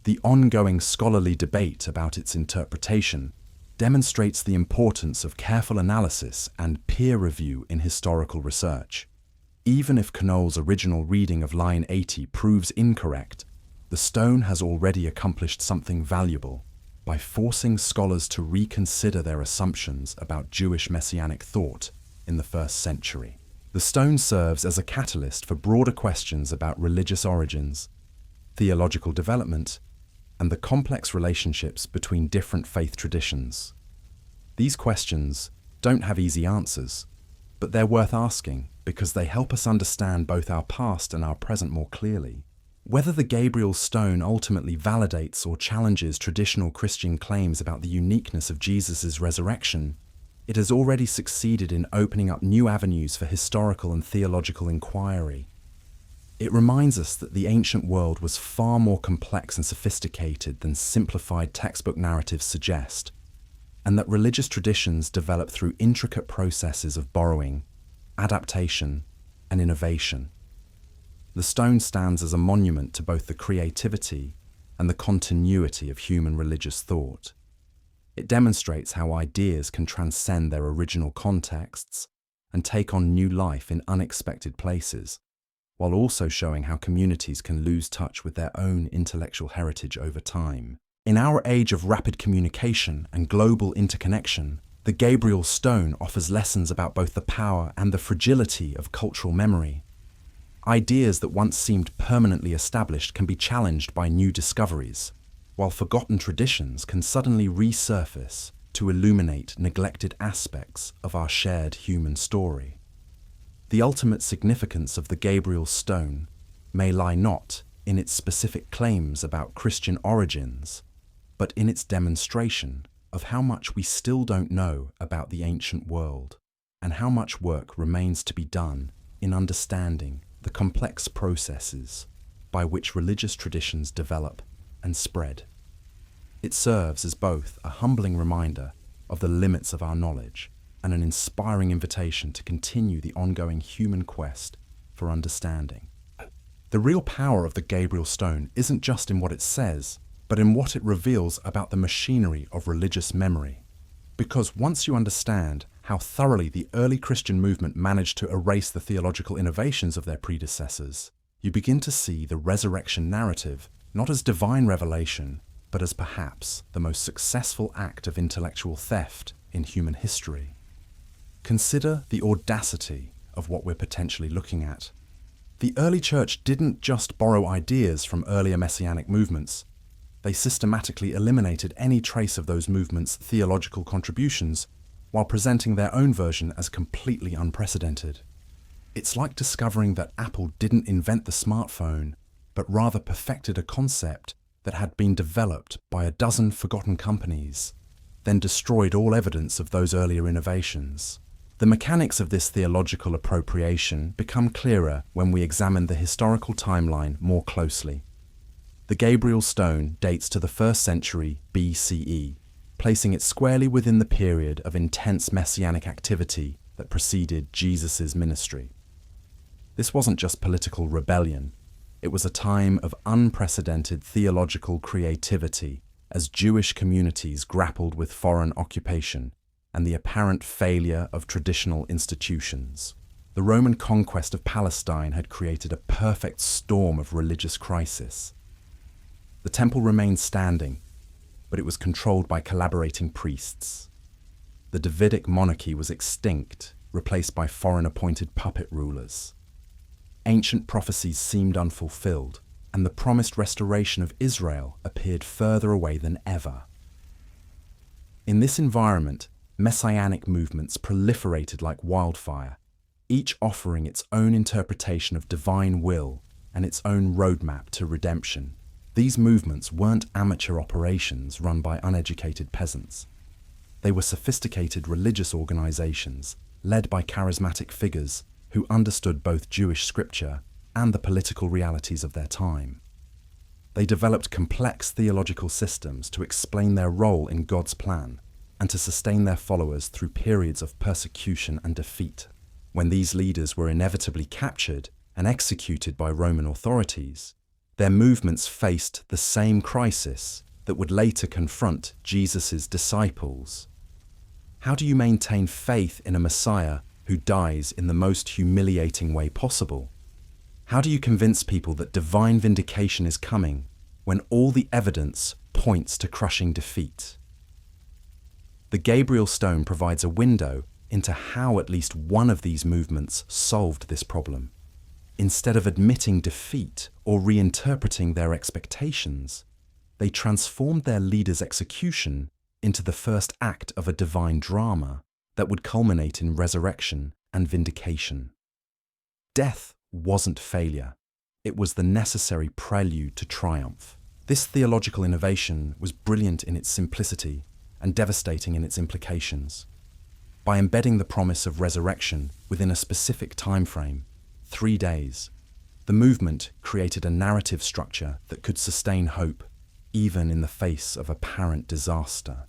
Speaker 1: the ongoing scholarly debate about its interpretation demonstrates the importance of careful analysis and peer review in historical research. Even if Knoll's original reading of line 80 proves incorrect, the stone has already accomplished something valuable by forcing scholars to reconsider their assumptions about Jewish messianic thought in the first century. The stone serves as a catalyst for broader questions about religious origins, theological development, and the complex relationships between different faith traditions. These questions don't have easy answers, but they're worth asking because they help us understand both our past and our present more clearly. Whether the Gabriel Stone ultimately validates or challenges traditional Christian claims about the uniqueness of Jesus' resurrection, it has already succeeded in opening up new avenues for historical and theological inquiry. It reminds us that the ancient world was far more complex and sophisticated than simplified textbook narratives suggest, and that religious traditions develop through intricate processes of borrowing, adaptation, and innovation. The stone stands as a monument to both the creativity and the continuity of human religious thought. It demonstrates how ideas can transcend their original contexts and take on new life in unexpected places, while also showing how communities can lose touch with their own intellectual heritage over time. In our age of rapid communication and global interconnection, the Gabriel Stone offers lessons about both the power and the fragility of cultural memory. Ideas that once seemed permanently established can be challenged by new discoveries, while forgotten traditions can suddenly resurface to illuminate neglected aspects of our shared human story. The ultimate significance of the Gabriel Stone may lie not in its specific claims about Christian origins, but in its demonstration of how much we still don't know about the ancient world, and how much work remains to be done in understanding the complex processes by which religious traditions develop and spread. It serves as both a humbling reminder of the limits of our knowledge and an inspiring invitation to continue the ongoing human quest for understanding. The real power of the Gabriel Stone isn't just in what it says, but in what it reveals about the machinery of religious memory. Because once you understand how thoroughly the early Christian movement managed to erase the theological innovations of their predecessors, you begin to see the resurrection narrative not as divine revelation, but as perhaps the most successful act of intellectual theft in human history. Consider the audacity of what we're potentially looking at. The early church didn't just borrow ideas from earlier messianic movements. They systematically eliminated any trace of those movements' theological contributions while presenting their own version as completely unprecedented. It's like discovering that Apple didn't invent the smartphone, but rather perfected a concept that had been developed by a dozen forgotten companies, then destroyed all evidence of those earlier innovations. The mechanics of this theological appropriation become clearer when we examine the historical timeline more closely. The Gabriel Stone dates to the 1st century BCE, placing it squarely within the period of intense messianic activity that preceded Jesus' ministry. This wasn't just political rebellion. It was a time of unprecedented theological creativity as Jewish communities grappled with foreign occupation and the apparent failure of traditional institutions. The Roman conquest of Palestine had created a perfect storm of religious crisis. The temple remained standing, but it was controlled by collaborating priests. The Davidic monarchy was extinct, replaced by foreign-appointed puppet rulers. Ancient prophecies seemed unfulfilled, and the promised restoration of Israel appeared further away than ever. In this environment, messianic movements proliferated like wildfire, each offering its own interpretation of divine will and its own roadmap to redemption. These movements weren't amateur operations run by uneducated peasants. They were sophisticated religious organizations led by charismatic figures who understood both Jewish scripture and the political realities of their time. They developed complex theological systems to explain their role in God's plan and to sustain their followers through periods of persecution and defeat. When these leaders were inevitably captured and executed by Roman authorities, their movements faced the same crisis that would later confront Jesus' disciples. How do you maintain faith in a Messiah who dies in the most humiliating way possible? How do you convince people that divine vindication is coming when all the evidence points to crushing defeat? The Gabriel Stone provides a window into how at least one of these movements solved this problem. Instead of admitting defeat or reinterpreting their expectations, they transformed their leader's execution into the first act of a divine drama that would culminate in resurrection and vindication. Death wasn't failure. It was the necessary prelude to triumph. This theological innovation was brilliant in its simplicity and devastating in its implications. By embedding the promise of resurrection within a specific time frame, 3 days, the movement created a narrative structure that could sustain hope even in the face of apparent disaster.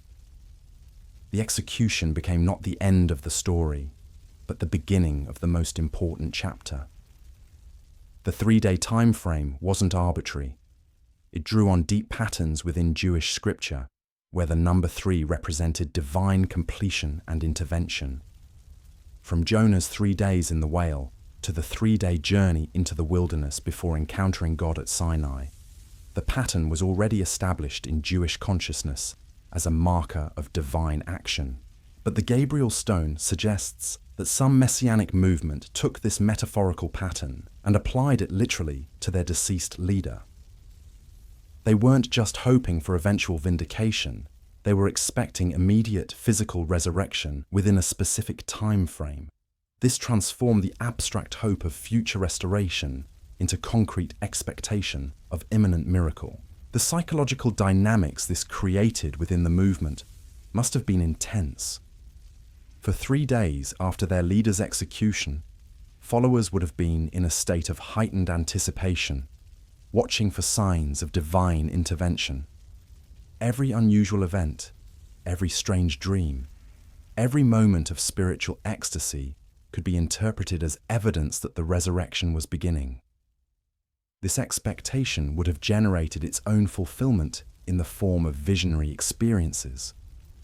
Speaker 1: The execution became not the end of the story, but the beginning of the most important chapter. The 3-day time frame wasn't arbitrary. It drew on deep patterns within Jewish scripture, where the number 3 represented divine completion and intervention. From Jonah's 3 days in the whale to the 3-day journey into the wilderness before encountering God at Sinai, the pattern was already established in Jewish consciousness as a marker of divine action. But the Gabriel Stone suggests that some messianic movement took this metaphorical pattern and applied it literally to their deceased leader. They weren't just hoping for eventual vindication, they were expecting immediate physical resurrection within a specific time frame. This transformed the abstract hope of future restoration into concrete expectation of imminent miracle. The psychological dynamics this created within the movement must have been intense. For 3 days after their leader's execution, followers would have been in a state of heightened anticipation, watching for signs of divine intervention. Every unusual event, every strange dream, every moment of spiritual ecstasy could be interpreted as evidence that the resurrection was beginning. This expectation would have generated its own fulfillment in the form of visionary experiences,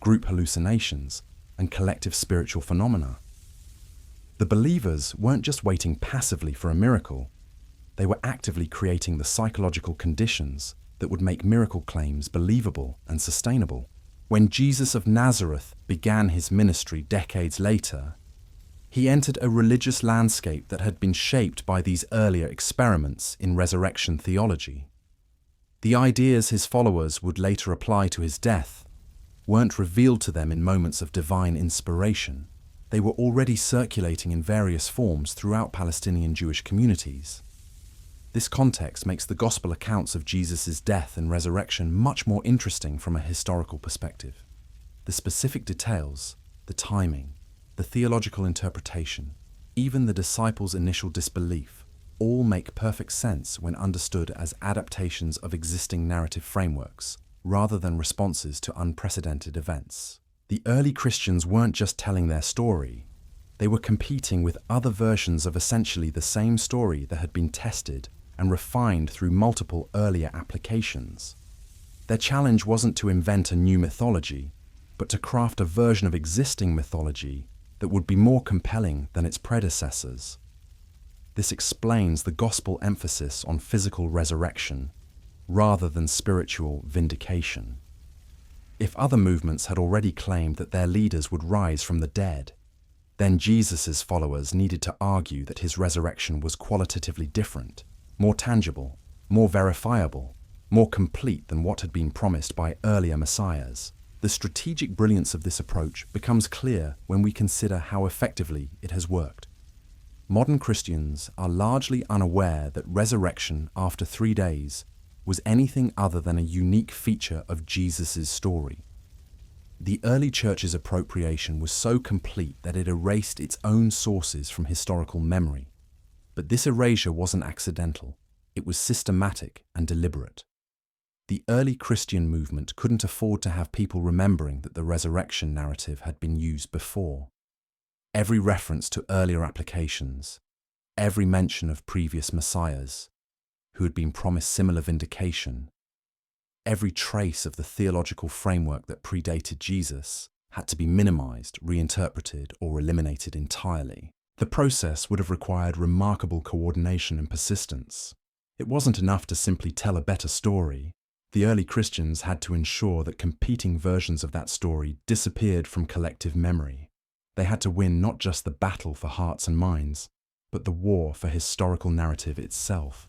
Speaker 1: group hallucinations, and collective spiritual phenomena. The believers weren't just waiting passively for a miracle, they were actively creating the psychological conditions that would make miracle claims believable and sustainable. When Jesus of Nazareth began his ministry decades later, he entered a religious landscape that had been shaped by these earlier experiments in resurrection theology. The ideas his followers would later apply to his death weren't revealed to them in moments of divine inspiration. They were already circulating in various forms throughout Palestinian Jewish communities. This context makes the gospel accounts of Jesus' death and resurrection much more interesting from a historical perspective. The specific details, the timing, the theological interpretation, even the disciples' initial disbelief, all make perfect sense when understood as adaptations of existing narrative frameworks, rather than responses to unprecedented events. The early Christians weren't just telling their story, they were competing with other versions of essentially the same story that had been tested and refined through multiple earlier applications. Their challenge wasn't to invent a new mythology, but to craft a version of existing mythology that would be more compelling than its predecessors. This explains the gospel emphasis on physical resurrection rather than spiritual vindication. If other movements had already claimed that their leaders would rise from the dead, then Jesus' followers needed to argue that his resurrection was qualitatively different, more tangible, more verifiable, more complete than what had been promised by earlier messiahs. The strategic brilliance of this approach becomes clear when we consider how effectively it has worked. Modern Christians are largely unaware that resurrection after 3 days was anything other than a unique feature of Jesus' story. The early church's appropriation was so complete that it erased its own sources from historical memory. But this erasure wasn't accidental, it was systematic and deliberate. The early Christian movement couldn't afford to have people remembering that the resurrection narrative had been used before. Every reference to earlier applications, every mention of previous messiahs who had been promised similar vindication, every trace of the theological framework that predated Jesus had to be minimized, reinterpreted, or eliminated entirely. The process would have required remarkable coordination and persistence. It wasn't enough to simply tell a better story. The early Christians had to ensure that competing versions of that story disappeared from collective memory. They had to win not just the battle for hearts and minds, but the war for historical narrative itself.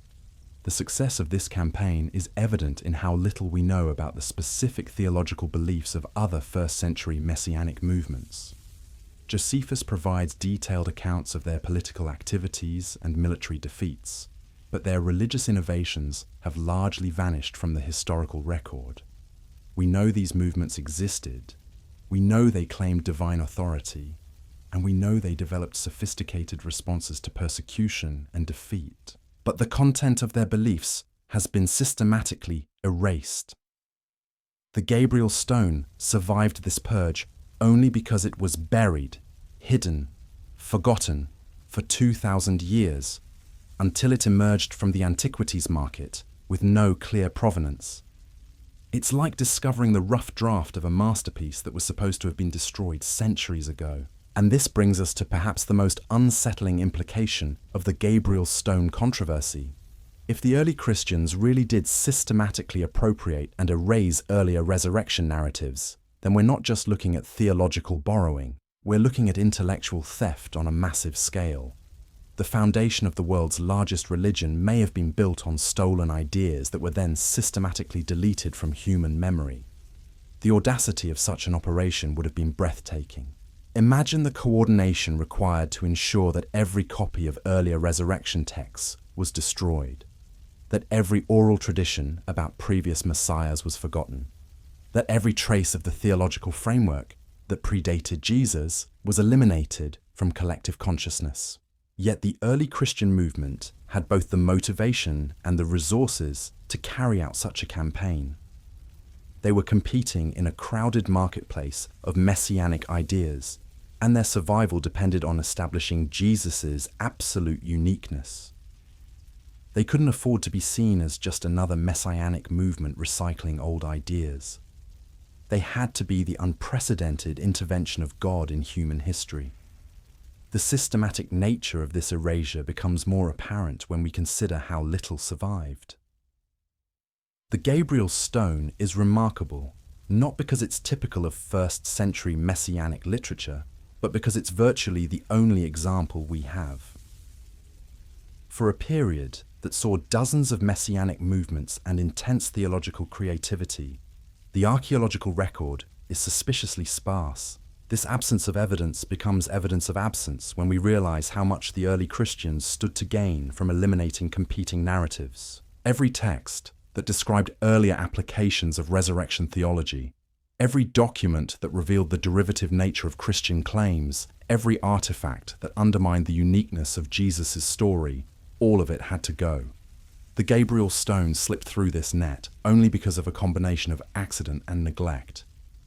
Speaker 1: The success of this campaign is evident in how little we know about the specific theological beliefs of other first-century messianic movements. Josephus provides detailed accounts of their political activities and military defeats, but their religious innovations have largely vanished from the historical record. We know these movements existed, we know they claimed divine authority, and we know they developed sophisticated responses to persecution and defeat. But the content of their beliefs has been systematically erased. The Gabriel Stone survived this purge only because it was buried, hidden, forgotten for 2,000 years, until it emerged from the antiquities market with no clear provenance. It's like discovering the rough draft of a masterpiece that was supposed to have been destroyed centuries ago. And this brings us to perhaps the most unsettling implication of the Gabriel Stone controversy. If the early Christians really did systematically appropriate and erase earlier resurrection narratives, then we're not just looking at theological borrowing, we're looking at intellectual theft on a massive scale. The foundation of the world's largest religion may have been built on stolen ideas that were then systematically deleted from human memory. The audacity of such an operation would have been breathtaking. Imagine the coordination required to ensure that every copy of earlier resurrection texts was destroyed, that every oral tradition about previous messiahs was forgotten, that every trace of the theological framework that predated Jesus was eliminated from collective consciousness. Yet the early Christian movement had both the motivation and the resources to carry out such a campaign. They were competing in a crowded marketplace of messianic ideas, and their survival depended on establishing Jesus' absolute uniqueness. They couldn't afford to be seen as just another messianic movement recycling old ideas. They had to be the unprecedented intervention of God in human history. The systematic nature of this erasure becomes more apparent when we consider how little survived. The Gabriel Stone is remarkable, not because it's typical of first-century messianic literature, but because it's virtually the only example we have. For a period that saw dozens of messianic movements and intense theological creativity, the archaeological record is suspiciously sparse. This absence of evidence becomes evidence of absence when we realize how much the early Christians stood to gain from eliminating competing narratives. Every text that described earlier applications of resurrection theology, every document that revealed the derivative nature of Christian claims, every artifact that undermined the uniqueness of Jesus' story, all of it had to go. The Gabriel Stone slipped through this net only because of a combination of accident and neglect.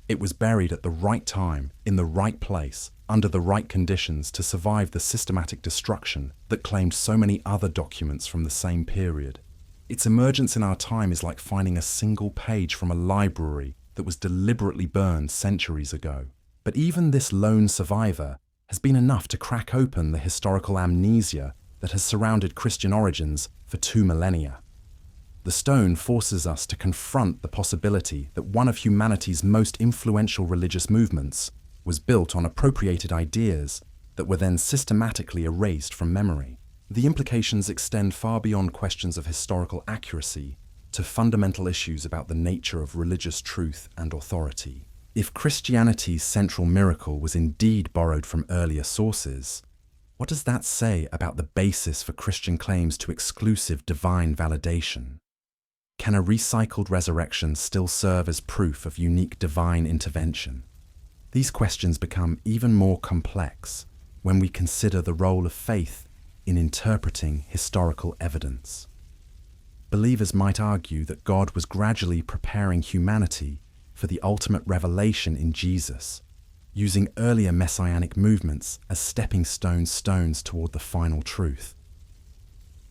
Speaker 1: It was buried at the right time, in the right place, under the right conditions to survive the systematic destruction that claimed so many other documents from the same period. Its emergence in our time is like finding a single page from a library that was deliberately burned centuries ago. But even this lone survivor has been enough to crack open the historical amnesia that has surrounded Christian origins for 2 millennia. The stone forces us to confront the possibility that one of humanity's most influential religious movements was built on appropriated ideas that were then systematically erased from memory. The implications extend far beyond questions of historical accuracy to fundamental issues about the nature of religious truth and authority. If Christianity's central miracle was indeed borrowed from earlier sources, what does that say about the basis for Christian claims to exclusive divine validation? Can a recycled resurrection still serve as proof of unique divine intervention? These questions become even more complex when we consider the role of faith in interpreting historical evidence. Believers might argue that God was gradually preparing humanity for the ultimate revelation in Jesus, using earlier messianic movements as stepping stones toward the final truth.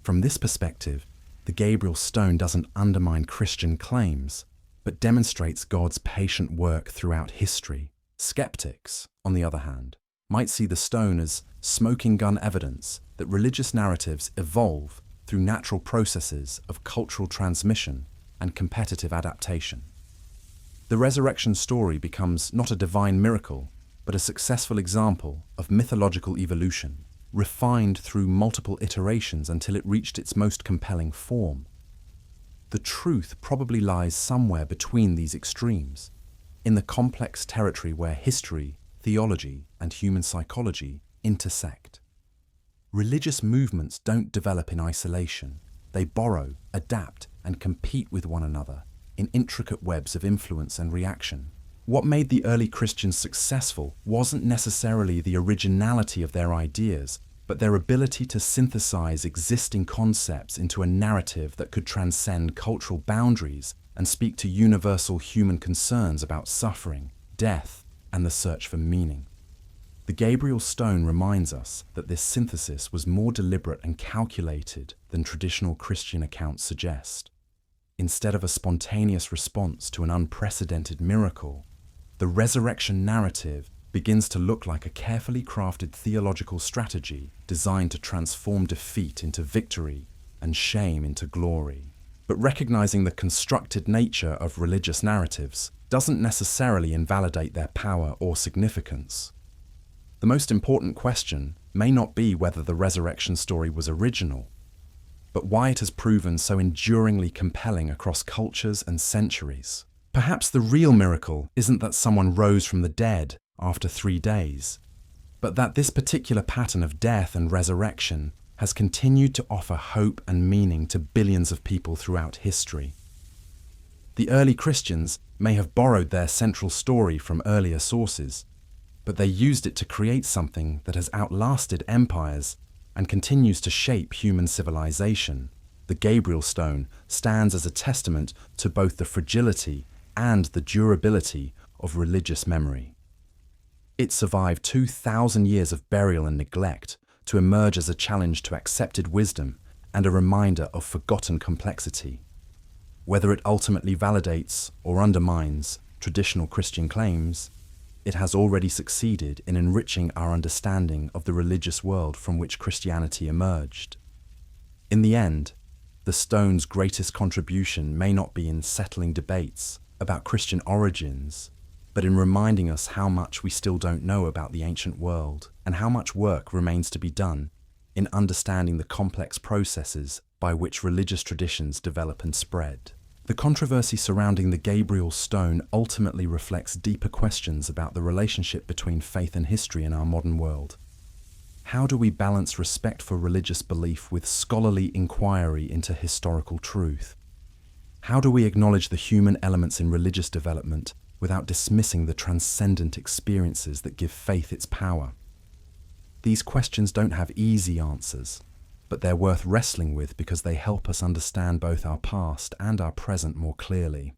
Speaker 1: From this perspective, the Gabriel Stone doesn't undermine Christian claims, but demonstrates God's patient work throughout history. Skeptics, on the other hand, might see the stone as smoking gun evidence that religious narratives evolve through natural processes of cultural transmission and competitive adaptation. The resurrection story becomes not a divine miracle, but a successful example of mythological evolution, refined through multiple iterations until it reached its most compelling form. The truth probably lies somewhere between these extremes, in the complex territory where history, theology, and human psychology intersect. Religious movements don't develop in isolation. They borrow, adapt, and compete with one another in intricate webs of influence and reaction. What made the early Christians successful wasn't necessarily the originality of their ideas, but their ability to synthesize existing concepts into a narrative that could transcend cultural boundaries and speak to universal human concerns about suffering, death, and the search for meaning. The Gabriel Stone reminds us that this synthesis was more deliberate and calculated than traditional Christian accounts suggest. Instead of a spontaneous response to an unprecedented miracle, the resurrection narrative begins to look like a carefully crafted theological strategy designed to transform defeat into victory and shame into glory. But recognizing the constructed nature of religious narratives doesn't necessarily invalidate their power or significance. The most important question may not be whether the resurrection story was original, but why it has proven so enduringly compelling across cultures and centuries. Perhaps the real miracle isn't that someone rose from the dead after 3 days, but that this particular pattern of death and resurrection has continued to offer hope and meaning to billions of people throughout history. The early Christians may have borrowed their central story from earlier sources, but they used it to create something that has outlasted empires and continues to shape human civilization. The Gabriel Stone stands as a testament to both the fragility and the durability of religious memory. It survived 2,000 years of burial and neglect to emerge as a challenge to accepted wisdom and a reminder of forgotten complexity. Whether it ultimately validates or undermines traditional Christian claims, it has already succeeded in enriching our understanding of the religious world from which Christianity emerged. In the end, the stone's greatest contribution may not be in settling debates about Christian origins, but in reminding us how much we still don't know about the ancient world and how much work remains to be done in understanding the complex processes by which religious traditions develop and spread. The controversy surrounding the Gabriel Stone ultimately reflects deeper questions about the relationship between faith and history in our modern world. How do we balance respect for religious belief with scholarly inquiry into historical truth? How do we acknowledge the human elements in religious development without dismissing the transcendent experiences that give faith its power? These questions don't have easy answers, but they're worth wrestling with because they help us understand both our past and our present more clearly.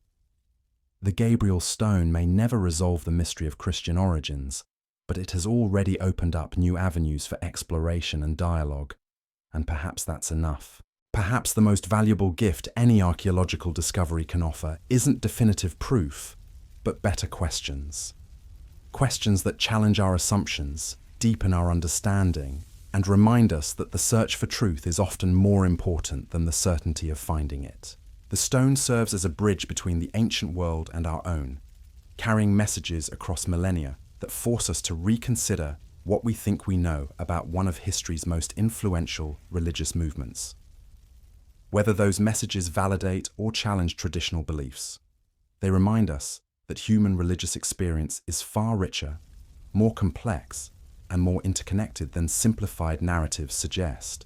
Speaker 1: The Gabriel Stone may never resolve the mystery of Christian origins, but it has already opened up new avenues for exploration and dialogue, and perhaps that's enough. Perhaps the most valuable gift any archaeological discovery can offer isn't definitive proof, but better questions. Questions that challenge our assumptions, deepen our understanding, and remind us that the search for truth is often more important than the certainty of finding it. The stone serves as a bridge between the ancient world and our own, carrying messages across millennia that force us to reconsider what we think we know about one of history's most influential religious movements. Whether those messages validate or challenge traditional beliefs, they remind us that human religious experience is far richer, more complex, and more interconnected than simplified narratives suggest.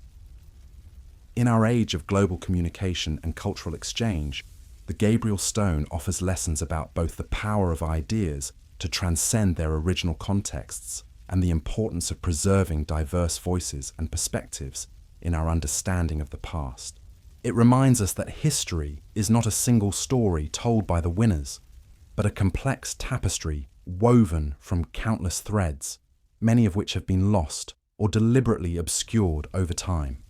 Speaker 1: In our age of global communication and cultural exchange, the Gabriel Stone offers lessons about both the power of ideas to transcend their original contexts and the importance of preserving diverse voices and perspectives in our understanding of the past. It reminds us that history is not a single story told by the winners, but a complex tapestry woven from countless threads, many of which have been lost or deliberately obscured over time.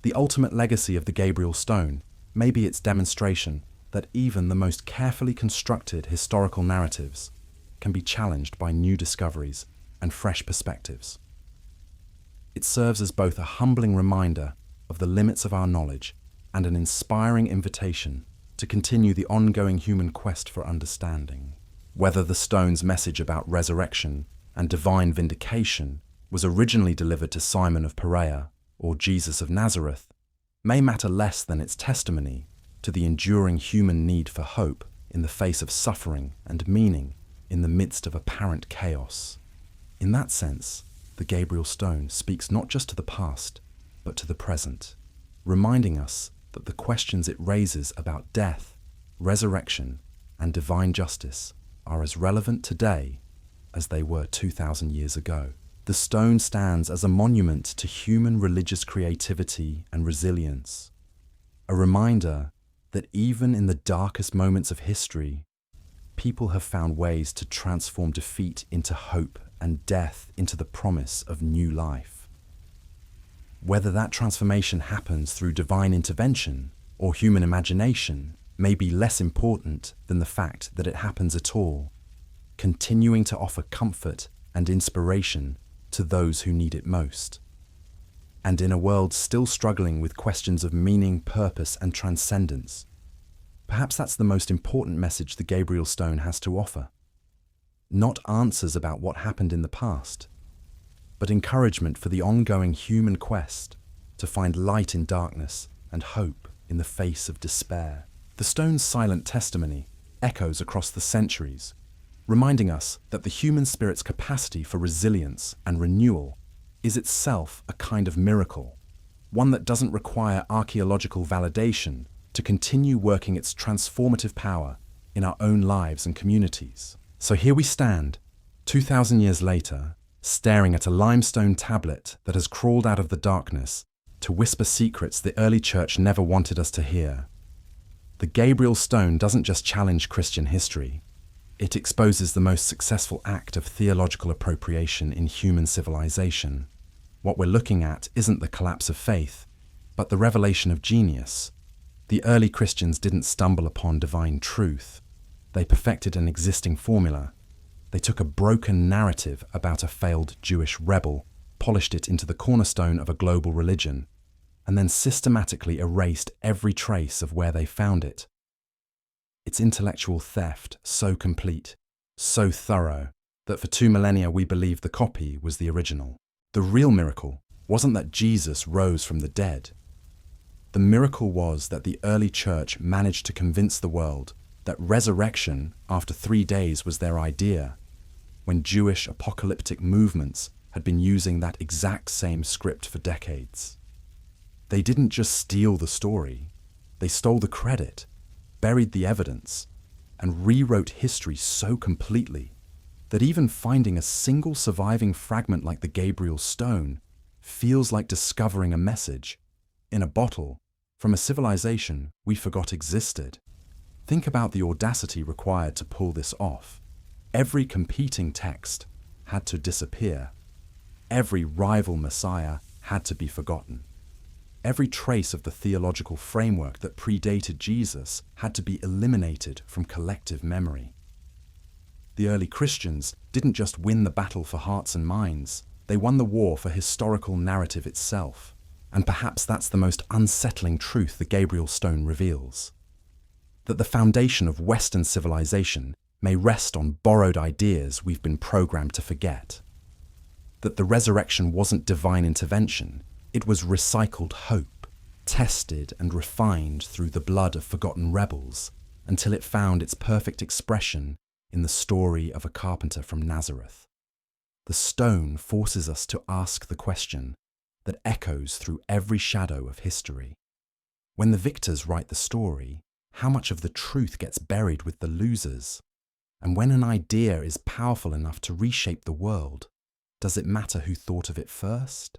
Speaker 1: The ultimate legacy of the Gabriel Stone may be its demonstration that even the most carefully constructed historical narratives can be challenged by new discoveries and fresh perspectives. It serves as both a humbling reminder of the limits of our knowledge and an inspiring invitation to continue the ongoing human quest for understanding. Whether the stone's message about resurrection and divine vindication was originally delivered to Simon of Perea or Jesus of Nazareth may matter less than its testimony to the enduring human need for hope in the face of suffering and meaning in the midst of apparent chaos. In that sense, the Gabriel Stone speaks not just to the past, but to the present, reminding us that the questions it raises about death, resurrection, and divine justice are as relevant today as they were 2,000 years ago. The stone stands as a monument to human religious creativity and resilience, a reminder that even in the darkest moments of history, people have found ways to transform defeat into hope and death into the promise of new life. Whether that transformation happens through divine intervention or human imagination may be less important than the fact that it happens at all, continuing to offer comfort and inspiration to those who need it most. And in a world still struggling with questions of meaning, purpose, and transcendence, perhaps that's the most important message the Gabriel Stone has to offer. Not answers about what happened in the past, but encouragement for the ongoing human quest to find light in darkness and hope in the face of despair. The stone's silent testimony echoes across the centuries, reminding us that the human spirit's capacity for resilience and renewal is itself a kind of miracle, one that doesn't require archaeological validation to continue working its transformative power in our own lives and communities. So here we stand, 2,000 years later, staring at a limestone tablet that has crawled out of the darkness to whisper secrets the early church never wanted us to hear. The Gabriel Stone doesn't just challenge Christian history, it exposes the most successful act of theological appropriation in human civilization. What we're looking at isn't the collapse of faith, but the revelation of genius. The early Christians didn't stumble upon divine truth. They perfected an existing formula. They took a broken narrative about a failed Jewish rebel, polished it into the cornerstone of a global religion, and then systematically erased every trace of where they found it. It's intellectual theft so complete, so thorough, that for 2 millennia we believed the copy was the original. The real miracle wasn't that Jesus rose from the dead. The miracle was that the early church managed to convince the world that resurrection after 3 days was their idea, when Jewish apocalyptic movements had been using that exact same script for decades. They didn't just steal the story, they stole the credit, buried the evidence, and rewrote history so completely that even finding a single surviving fragment like the Gabriel Stone feels like discovering a message in a bottle from a civilization we forgot existed. Think about the audacity required to pull this off. Every competing text had to disappear. Every rival messiah had to be forgotten. Every trace of the theological framework that predated Jesus had to be eliminated from collective memory. The early Christians didn't just win the battle for hearts and minds, they won the war for historical narrative itself. And perhaps that's the most unsettling truth the Gabriel Stone reveals. That the foundation of Western civilization may rest on borrowed ideas we've been programmed to forget. That the resurrection wasn't divine intervention, it was recycled hope, tested and refined through the blood of forgotten rebels, until it found its perfect expression in the story of a carpenter from Nazareth. The stone forces us to ask the question that echoes through every shadow of history. When the victors write the story, how much of the truth gets buried with the losers? And when an idea is powerful enough to reshape the world, does it matter who thought of it first?